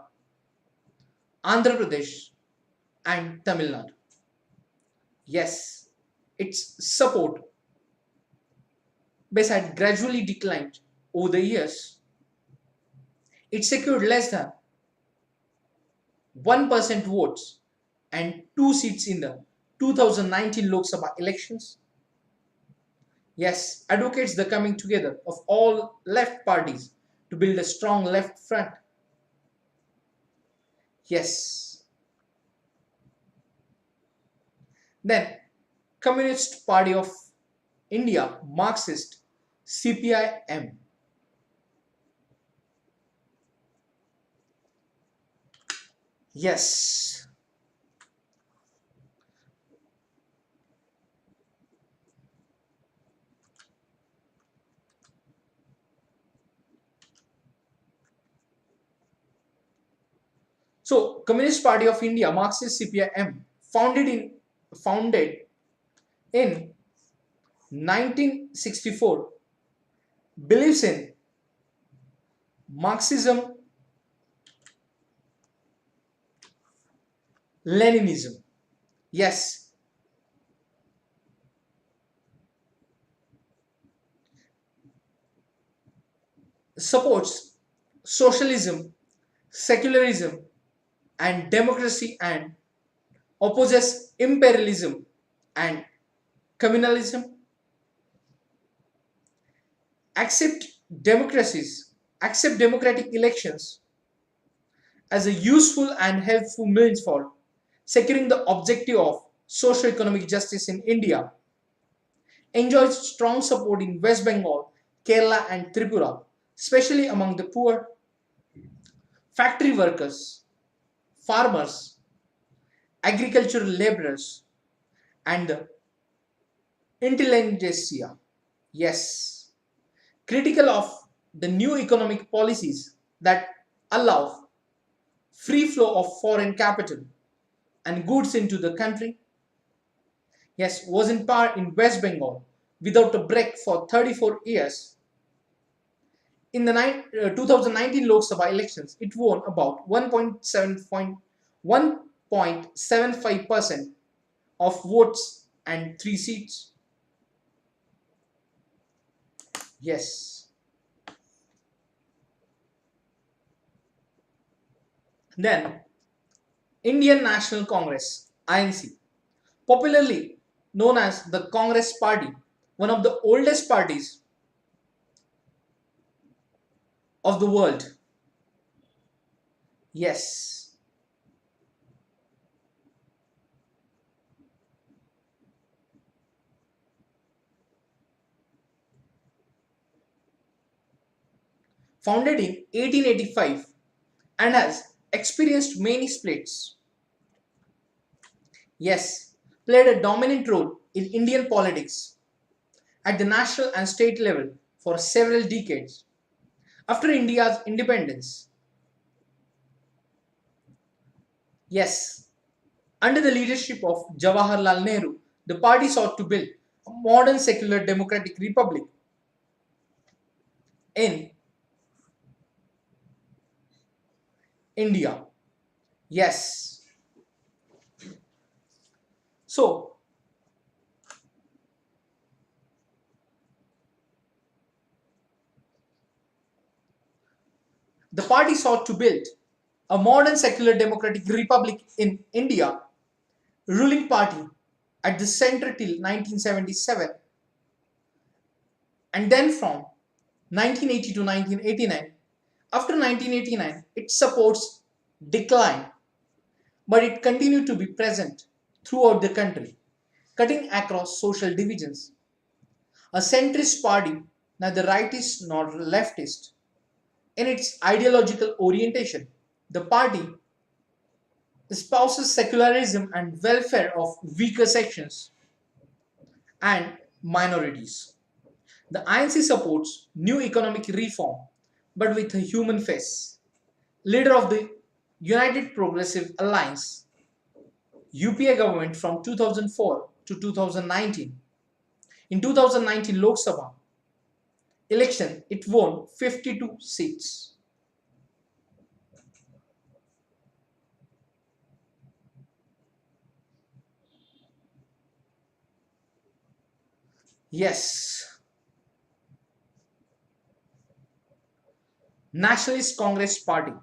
Andhra Pradesh, and Tamil Nadu. Yes, its support base had gradually declined over the years. It secured less than 1% votes and 2 seats in the 2019 Lok Sabha elections. Yes, advocates the coming together of all left parties to build a strong left front. Yes. Then, Communist Party of India, Marxist, CPIM. Yes. So, Communist Party of India, Marxist CPIM, founded in 1964, believes in Marxism, Leninism. Yes, supports socialism, secularism, and democracy, and opposes imperialism and communalism. Accept democracies, accept democratic elections as a useful and helpful means for securing the objective of socio-economic justice in India. Enjoys strong support in West Bengal, Kerala, and Tripura, especially among the poor, factory workers, farmers, agricultural laborers, and the intelligentsia. Yes, critical of the new economic policies that allow free flow of foreign capital and goods into the country. Yes, was in power in West Bengal without a break for 34 years. In the 2019 Lok Sabha elections, it won about 1.75% of votes and 3 seats. Yes. Then, Indian National Congress, INC, popularly known as the Congress Party, one of the oldest parties of the world. Yes. Founded in 1885 and has experienced many splits. Yes, played a dominant role in Indian politics at the national and state level for several decades. After India's independence, yes, under the leadership of Jawaharlal Nehru, the party sought to build a modern secular democratic republic in India. Yes. So, the party sought to build a modern secular democratic republic in India, ruling party at the center till 1977, and then from 1980 to 1989. After 1989, its supports declined, but it continued to be present throughout the country, cutting across social divisions. A centrist party, neither rightist nor leftist, in its ideological orientation, the party espouses secularism and welfare of weaker sections and minorities. The INC supports new economic reform, but with a human face. Leader of the United Progressive Alliance, UPA government from 2004 to 2019. In 2019 Lok Sabha election, it won 52 seats. Yes, Nationalist Congress Party.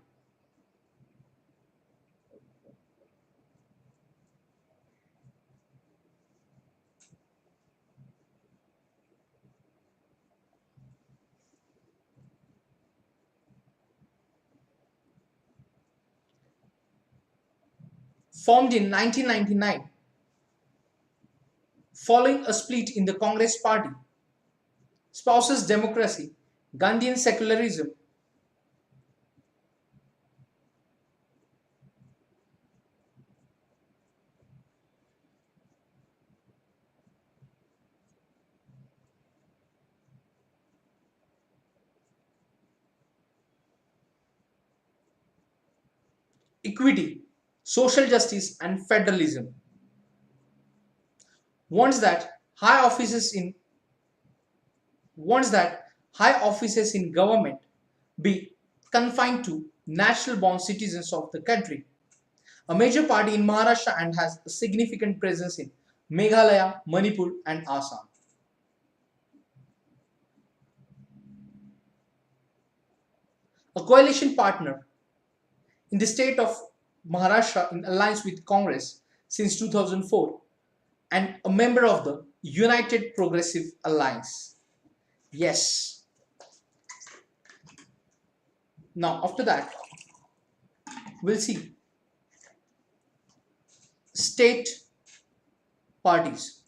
Formed in 1999 following a split in the Congress Party, spouses democracy, Gandhian secularism, equity, social justice, and federalism. Wants that high offices in wants that high offices in government be confined to national born citizens of the country. A major party in Maharashtra and has a significant presence in Meghalaya, Manipur, and Assam. A coalition partner in the state of Maharashtra in alliance with Congress since 2004 and a member of the United Progressive Alliance. Yes. Now, after that, we'll see state parties.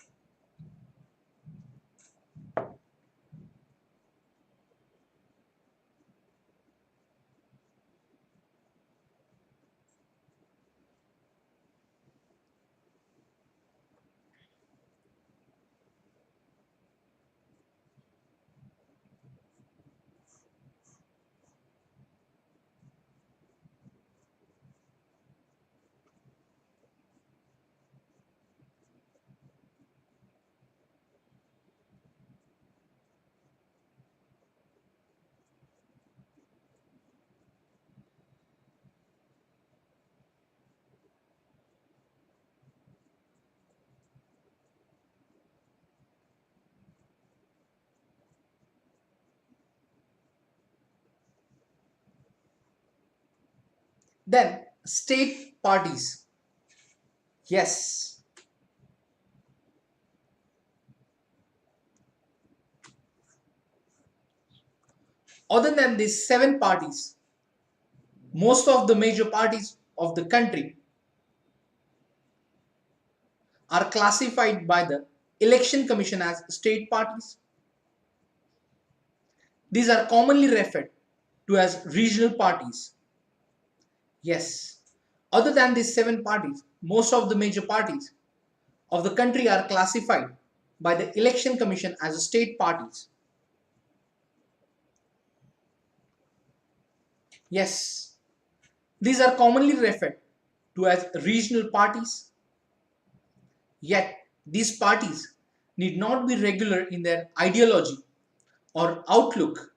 Then, state parties. Yes. Other than these seven parties, most of the major parties of the country are classified by the Election Commission as state parties. These are commonly referred to as regional parties. Yes. Other than these seven parties, most of the major parties of the country are classified by the Election Commission as state parties. Yes. These are commonly referred to as regional parties. Yet, these parties need not be regular in their ideology or outlook.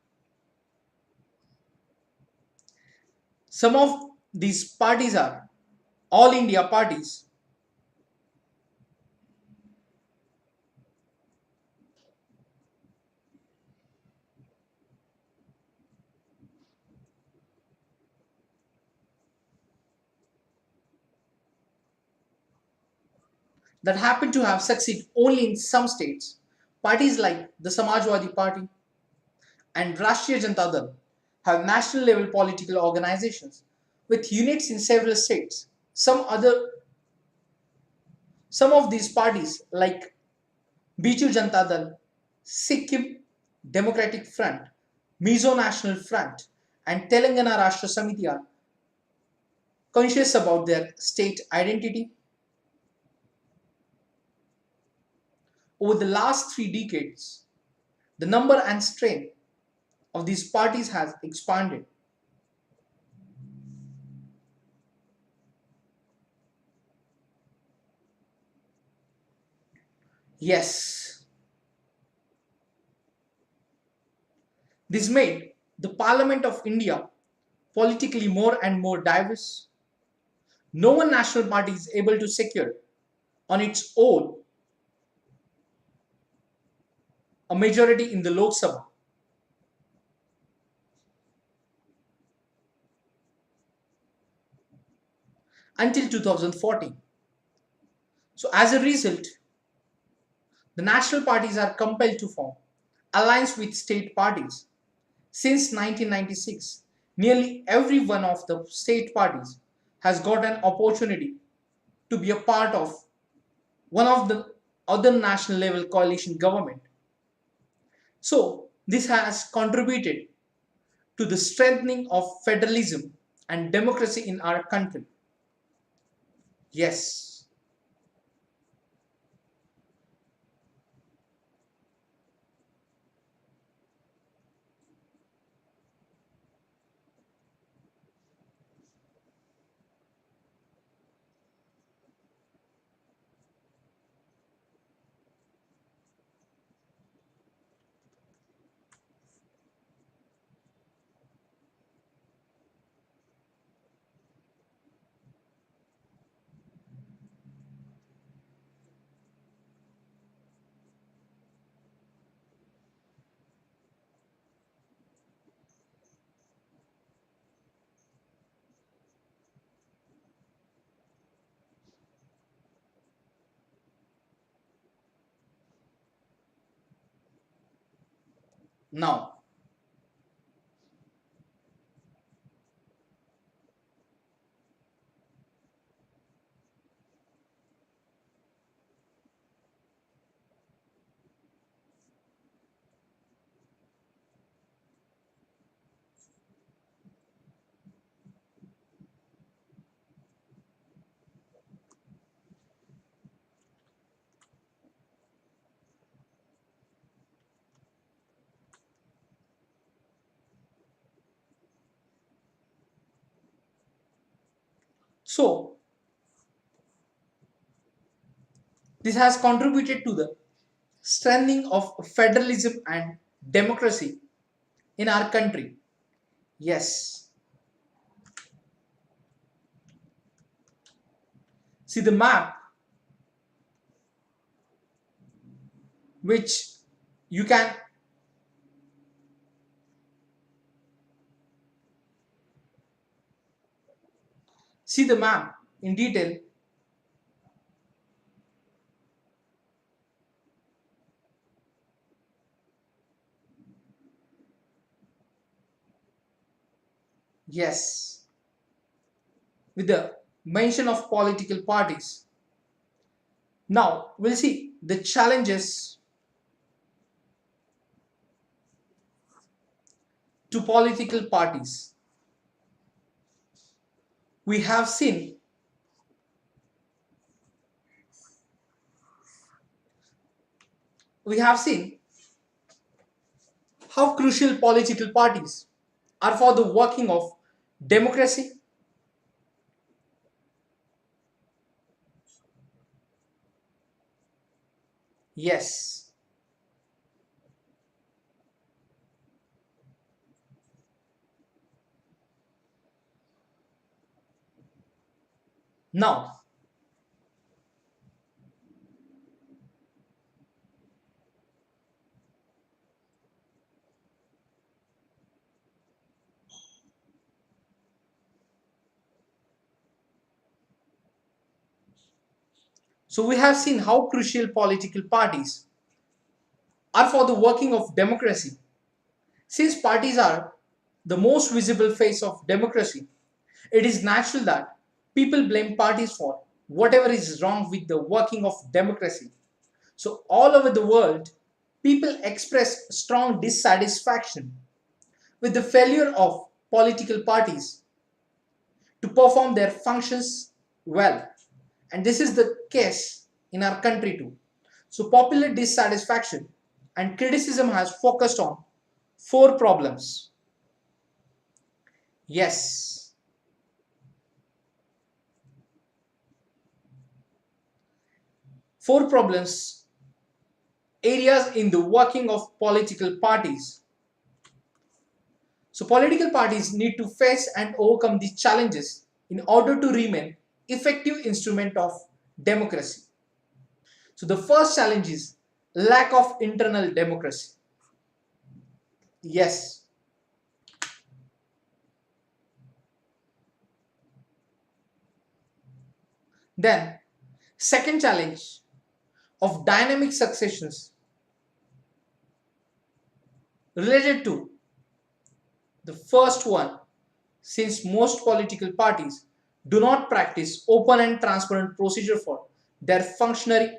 Some of these parties are All India parties, that happen to have succeeded only in some states. Parties like the Samajwadi Party and Rashtriya Janata Dal have national level political organizations with units in several states. Some of these parties like Biju Janata Dal, Sikkim Democratic Front, Mizo National Front, and Telangana Rashtra Samiti are conscious about their state identity. Over the last 3 decades, the number and strength of these parties has expanded. Yes, this made the Parliament of India politically more and more diverse. No one national party is able to secure on its own a majority in the Lok Sabha until 2014. So, as a result, the national parties are compelled to form alliance with state parties. Since 1996, nearly every one of the state parties has got an opportunity to be a part of one of the other national level coalition government. So, this has contributed to the strengthening of federalism and democracy in our country. Yes. Now, so this has contributed to the strengthening of federalism and democracy in our country. Yes. See the map which you can see the map in detail. Yes. With the mention of political parties. Now we'll see the challenges to political parties. We have seen we have seen how crucial political parties are for the working of democracy. Yes. Now, so we have seen how crucial political parties are for the working of democracy. Since parties are the most visible face of democracy, it is natural that people blame parties for whatever is wrong with the working of democracy. So, all over the world, people express strong dissatisfaction with the failure of political parties to perform their functions well. And this is the case in our country too. So, popular dissatisfaction and criticism has focused on four problems. Yes, four problems, areas in the working of political parties. So, political parties need to face and overcome these challenges in order to remain effective instrument of democracy. So, the first challenge is lack of internal democracy. Yes. Then, second challenge of dynamic successions related to the first one, since most political parties do not practice open and transparent procedure for their functionary.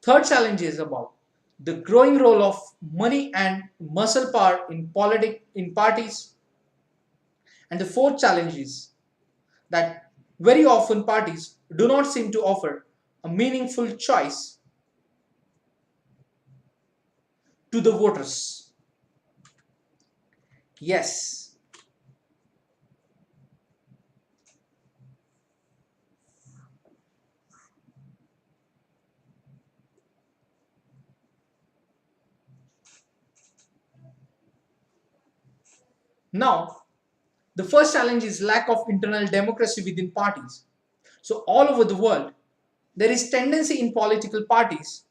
Third challenge is about the growing role of money and muscle power in parties. And the fourth challenge is that very often parties do not seem to offer a meaningful choice to the voters. Yes. Now, the first challenge is lack of internal democracy within parties. So all over the world, there is tendency in political parties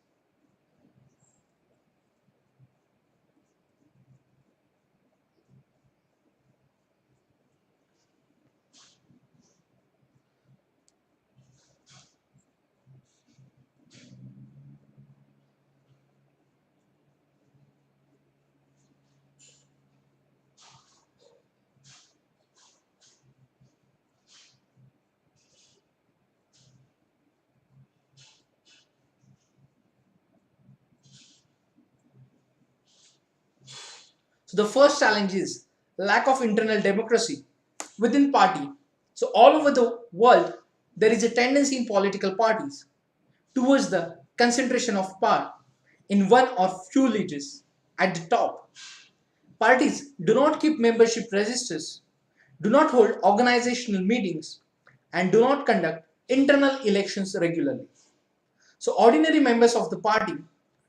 So the first challenge is lack of internal democracy within party. So all over the world, there is a tendency in political parties towards the concentration of power in one or few leaders at the top. Parties do not keep membership registers, do not hold organizational meetings, and do not conduct internal elections regularly. So, ordinary members of the party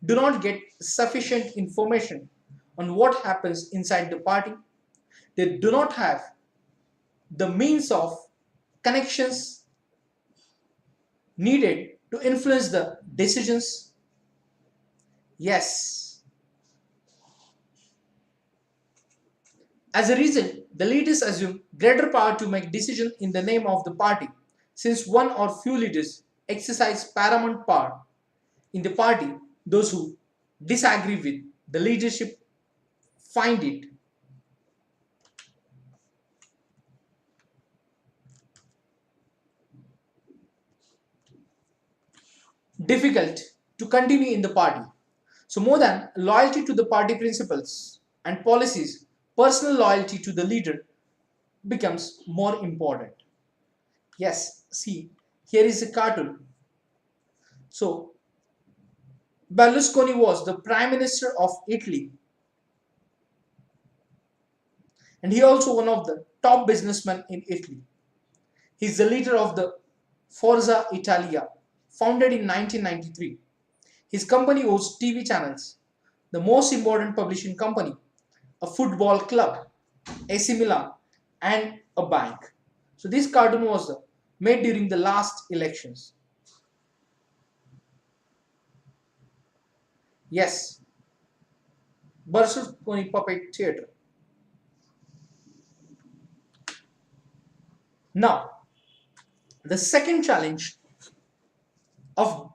do not get sufficient information on what happens inside the party. They do not have the means of connections needed to influence the decisions. Yes. As a result, the leaders assume greater power to make decisions in the name of the party, since one or few leaders exercise paramount power in the party. Those who disagree with the leadership find it difficult to continue in the party. So, more than loyalty to the party principles and policies, personal loyalty to the leader becomes more important. Yes, see, here is a cartoon. So, Berlusconi was the Prime Minister of Italy, and he also one of the top businessmen in Italy. He is the leader of the Forza Italia, founded in 1993. His company owns TV channels, the most important publishing company, a football club, AC Milan, and a bank. So this cartoon was made during the last elections. Yes, Berlusconi Puppet Theatre. Now, the second challenge of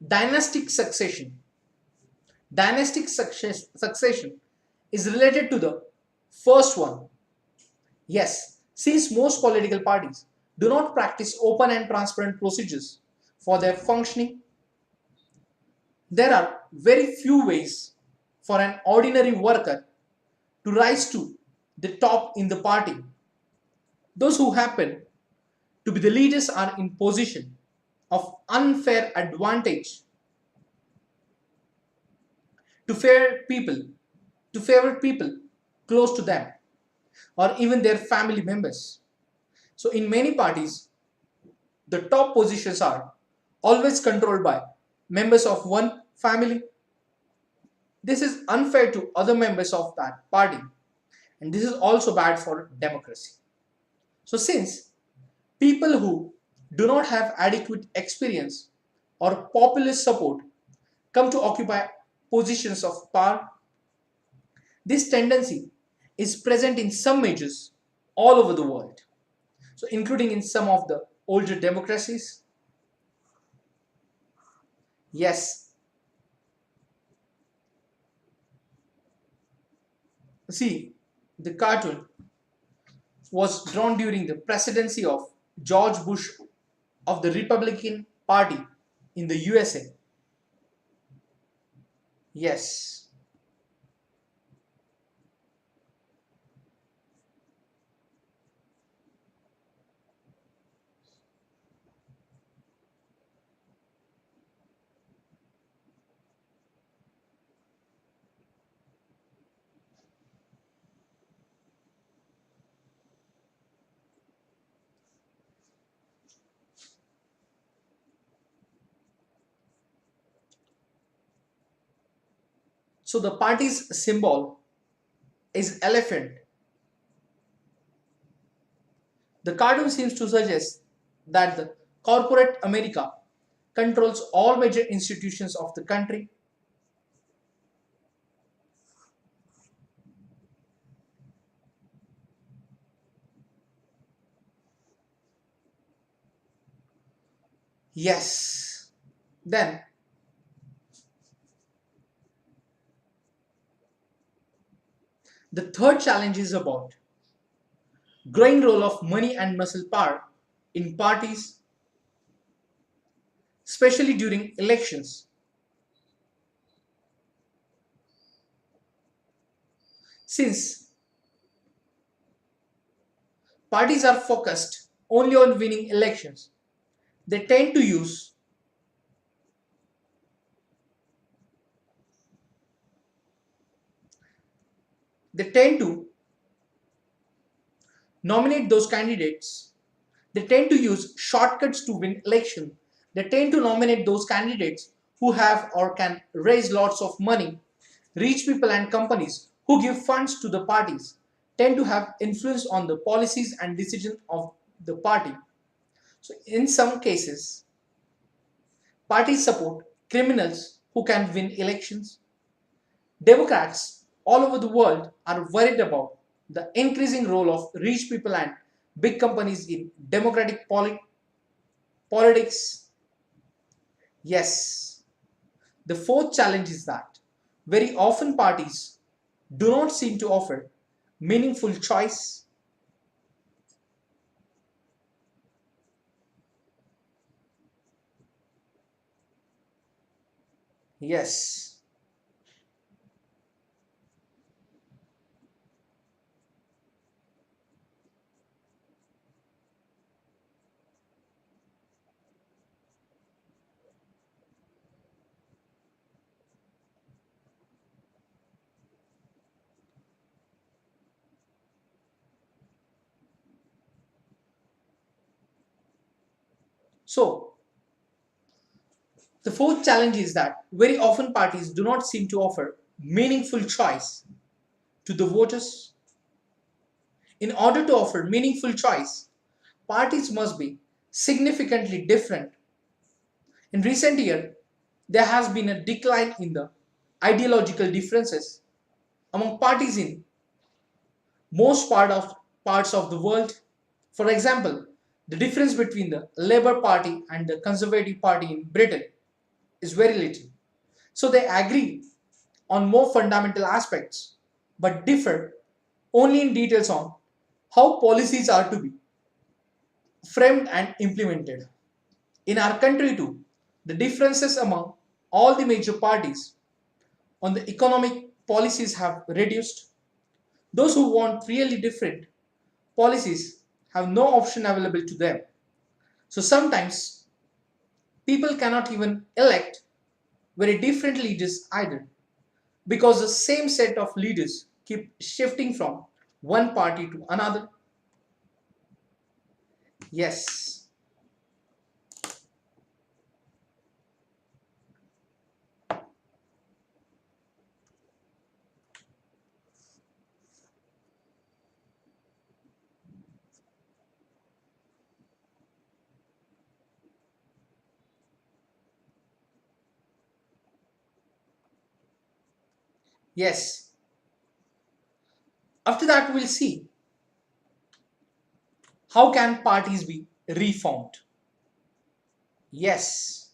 dynastic succession. Succession is related to the first one. Yes, since most political parties do not practice open and transparent procedures for their functioning, there are very few ways for an ordinary worker to rise to the top in the party. Those who happen to be the leaders are in position of unfair advantage to favor people close to them or even their family members. So in many parties, the top positions are always controlled by members of one family. This is unfair to other members of that party, and this is also bad for democracy. So since people who do not have adequate experience or populist support come to occupy positions of power, this tendency is present in some majors all over the world. So including in some of the older democracies. Yes, see, the cartoon was drawn during the presidency of George Bush of the Republican Party in the USA. Yes. So the party's symbol is elephant. The cartoon seems to suggest that the corporate America controls all major institutions of the country. Yes. Then the third challenge is about growing role of money and muscle power in parties, especially during elections. Since parties are focused only on winning elections, they tend to use they tend to nominate those candidates. They tend to use shortcuts to win election. They tend to nominate those candidates who have or can raise lots of money. Rich people and companies who give funds to the parties tend to have influence on the policies and decisions of the party. So in some cases, parties support criminals who can win elections. Democrats all over the world are worried about the increasing role of rich people and big companies in democratic politics. Yes, the fourth challenge is that very often parties do not seem to offer meaningful choice. Yes. So, the fourth challenge is that very often parties do not seem to offer meaningful choice to the voters. In order to offer meaningful choice, parties must be significantly different. In recent years, there has been a decline in the ideological differences among parties in most parts of the world. For example, the difference between the Labour Party and the Conservative Party in Britain is very little. So they agree on more fundamental aspects but differ only in details on how policies are to be framed and implemented. In our country too, the differences among all the major parties on the economic policies have reduced. Those who want really different policies have no option available to them. So sometimes people cannot even elect very different leaders either because the same set of leaders keep shifting from one party to another. Yes, yes. After that, we'll see how can parties be reformed. Yes,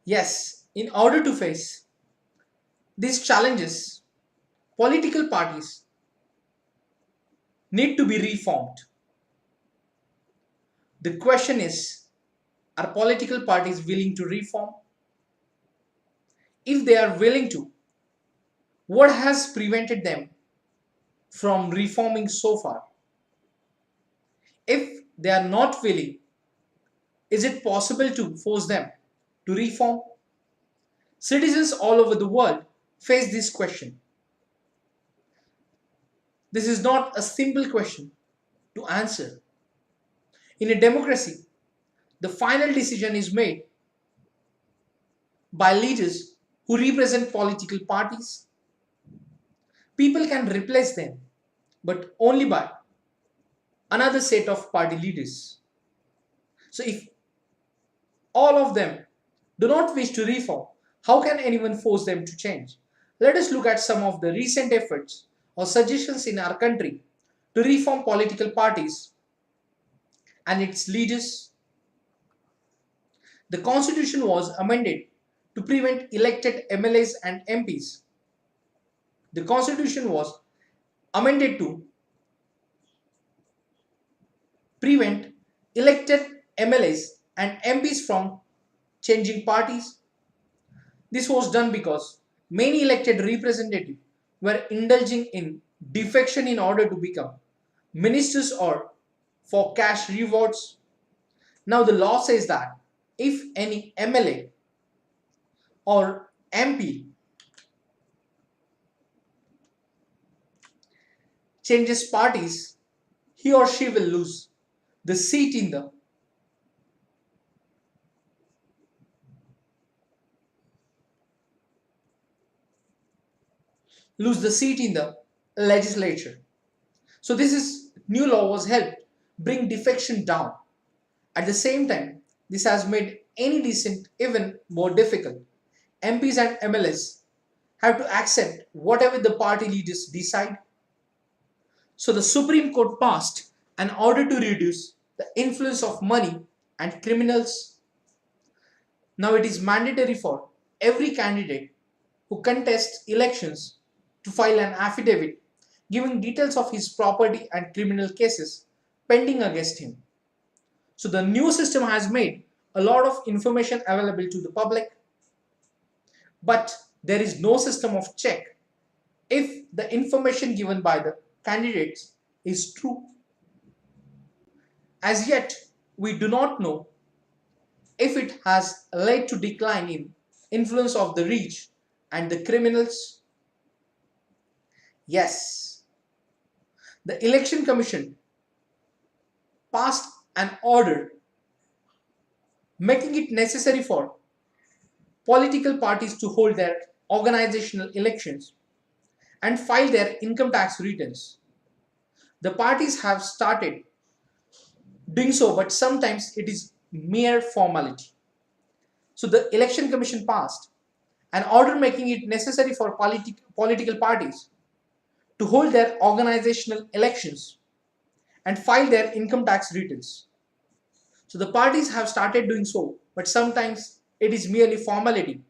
yes. In order to face these challenges, political parties need to be reformed. The question is, are political parties willing to reform? If they are willing to, what has prevented them from reforming so far? If they are not willing, is it possible to force them to reform? Citizens all over the world face this question. This is not a simple question to answer. In a democracy, the final decision is made by leaders who represent political parties. People can replace them, but only by another set of party leaders. So, if all of them do not wish to reform, how can anyone force them to change? Let us look at some of the recent efforts or suggestions in our country to reform political parties and its leaders. The constitution was amended to prevent elected MLAs and MPs. The constitution was amended to prevent elected MLAs and MPs from changing parties. This was done because many elected representatives were indulging in defection in order to become ministers or for cash rewards. Now the law says that if any MLA or MP changes parties, he or she will the seat in the lose the seat in the legislature. So this is new law was helped bring defection down. At the same time, this has made any dissent even more difficult. MPs and MLAs have to accept whatever the party leaders decide. So the Supreme Court passed an order to reduce the influence of money and criminals. Now it is mandatory for every candidate who contests elections to file an affidavit giving details of his property and criminal cases pending against him. So the new system has made a lot of information available to the public, but there is no system of check if the information given by the candidates is true. As yet, we do not know if it has led to decline in influence of the rich and the criminals. Yes, the Election Commission passed an order making it necessary for political parties to hold their organizational elections and file their income tax returns. The parties have started doing so, but sometimes it is mere formality. So the Election Commission passed an order making it necessary for political parties to hold their organizational elections and file their income tax returns. So the parties have started doing so, but sometimes it is merely formality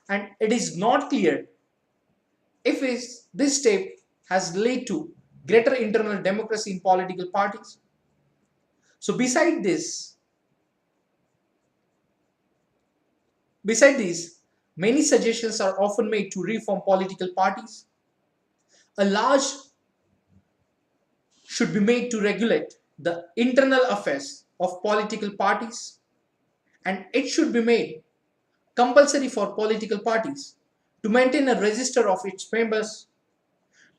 and it is not clear if this step has led to greater internal democracy in political parties. So beside this, many suggestions are often made to reform political parties. A large should be made to regulate the internal affairs of political parties, and it should be made compulsory for political parties to maintain a register of its members,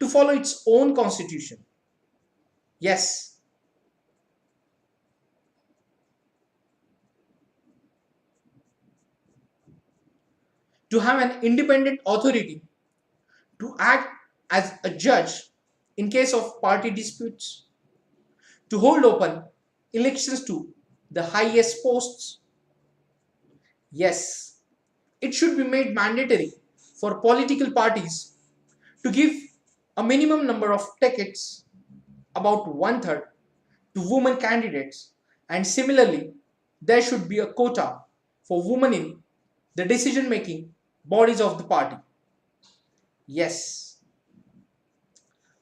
to follow its own constitution. Yes, to have an independent authority to act as a judge in case of party disputes, to hold open elections to the highest posts. Yes, it should be made mandatory for political parties to give a minimum number of tickets, about one third, to women candidates, and similarly, there should be a quota for women in the decision making bodies of the party. Yes,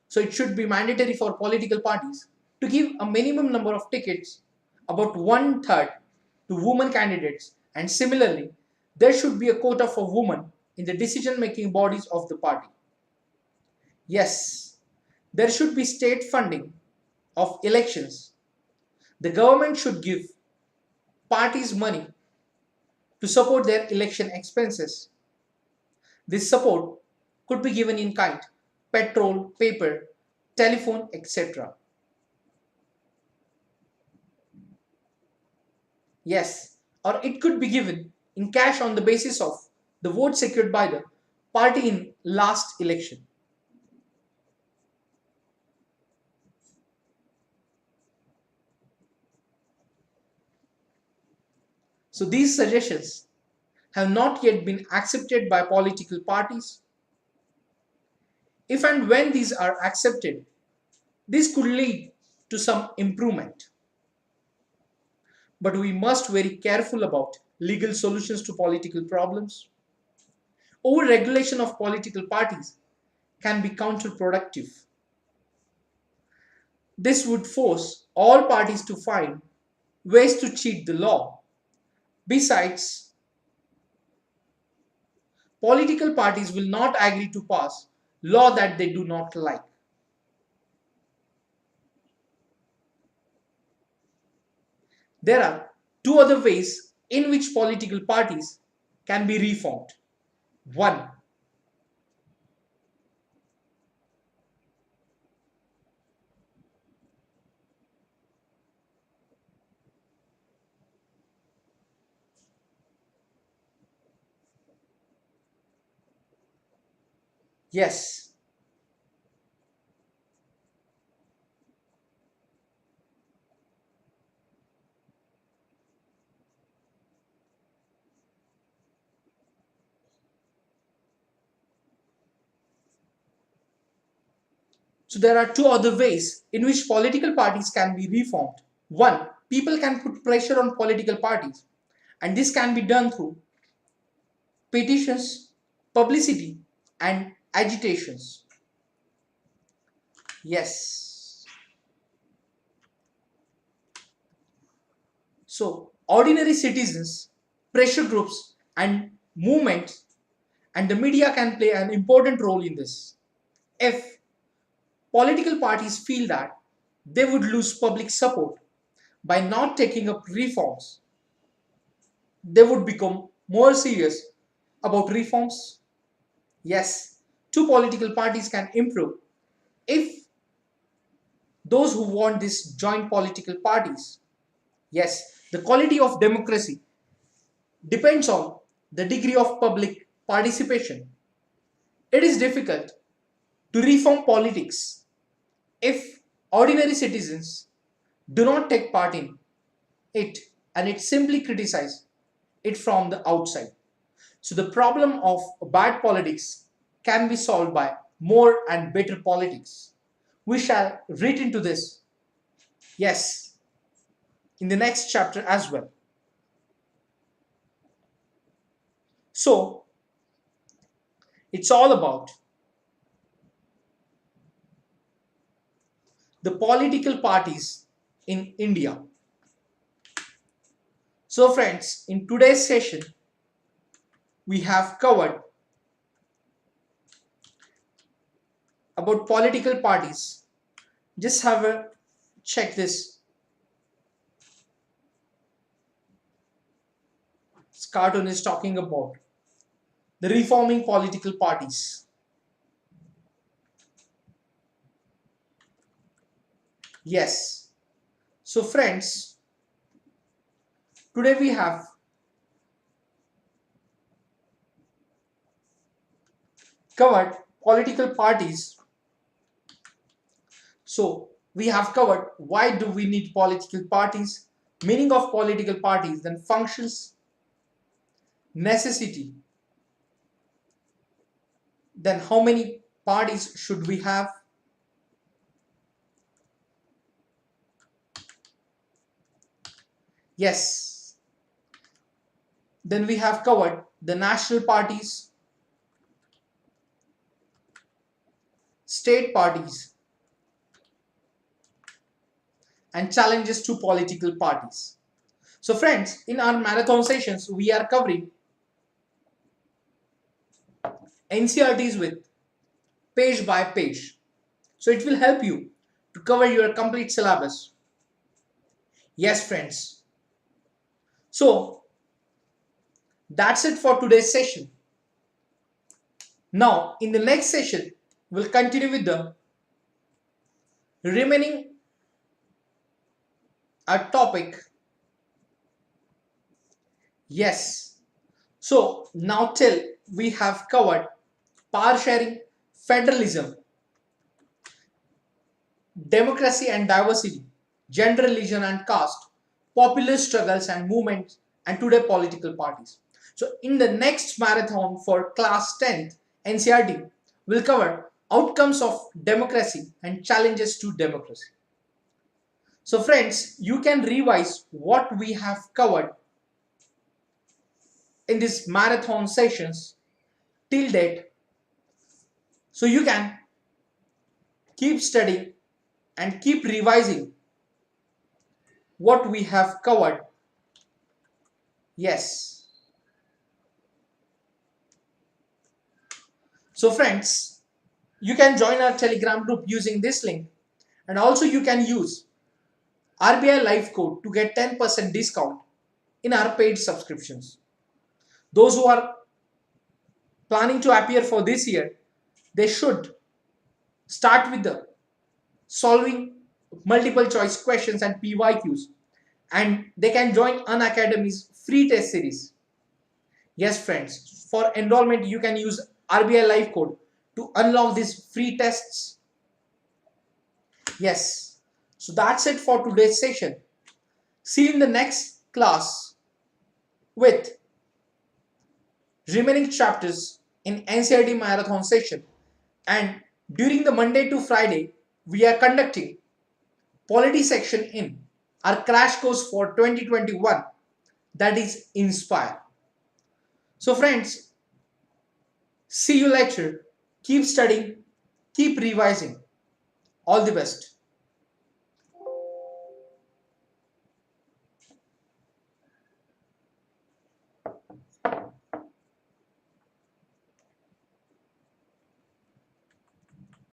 so it should be mandatory for political parties to give a minimum number of tickets, about one third, to women candidates, and similarly, there should be a quota for women in the decision making bodies of the party. Yes, there should be state funding of elections. The government should give parties money to support their election expenses. This support could be given in kind, petrol, paper, telephone, etc. Yes, or it could be given in cash on the basis of the vote secured by the party in last election. So these suggestions have not yet been accepted by political parties. If and when these are accepted, this could lead to some improvement. But we must be very careful about legal solutions to political problems. Over-regulation of political parties can be counterproductive. This would force all parties to find ways to cheat the law. Besides, political parties will not agree to pass law that they do not like. There are two other ways in which political parties can be reformed. One, yes. So there are two other ways in which political parties can be reformed. One, people can put pressure on political parties, and this can be done through petitions, publicity, and agitations. Yes. So, ordinary citizens, pressure groups, and movements, and the media can play an important role in this. If political parties feel that they would lose public support by not taking up reforms, they would become more serious about reforms. Yes, two political parties can improve if those who want these joint political parties. Yes, the quality of democracy depends on the degree of public participation. It is difficult to reform politics if ordinary citizens do not take part in it and it simply criticize it from the outside. So the problem of bad politics can be solved by more and better politics. We shall read into this, yes, in the next chapter as well. So it's all about the political parties in India. So friends, in today's session, we have covered about political parties. Just have a check this. This cartoon is talking about the reforming political parties. Yes. So friends, today we have covered political parties. So we have covered why do we need political parties, meaning of political parties, then functions, necessity, then how many parties should we have, yes, then we have covered the national parties, state parties, and challenges to political parties. So friends, in our marathon sessions, we are covering NCERTs with page by page. So it will help you to cover your complete syllabus. Yes, friends. So that's it for today's session. Now, in the next session, we'll continue with the remaining topic. Yes. So now till we have covered power sharing, federalism, democracy and diversity, gender, religion and caste, popular struggles and movements, and today political parties. So in the next marathon for class 10th NCERT, we'll cover outcomes of democracy and challenges to democracy. So friends, you can revise what we have covered in these marathon sessions till date. So you can keep studying and keep revising what we have covered. Yes. So friends, you can join our Telegram group using this link, and also you can use RBI Life code to get 10% discount in our paid subscriptions. Those who are planning to appear for this year, they should start with the solving multiple choice questions and PYQs, and they can join Unacademy's free test series. Yes friends, for enrollment you can use RBI Life code to unlock these free tests. Yes, so that's it for today's session. See you in the next class with remaining chapters in NCERT marathon session, and during the Monday to Friday we are conducting Polity section in our crash course for 2021, that is Inspire. So friends, see you later. Keep studying, keep revising. All the best.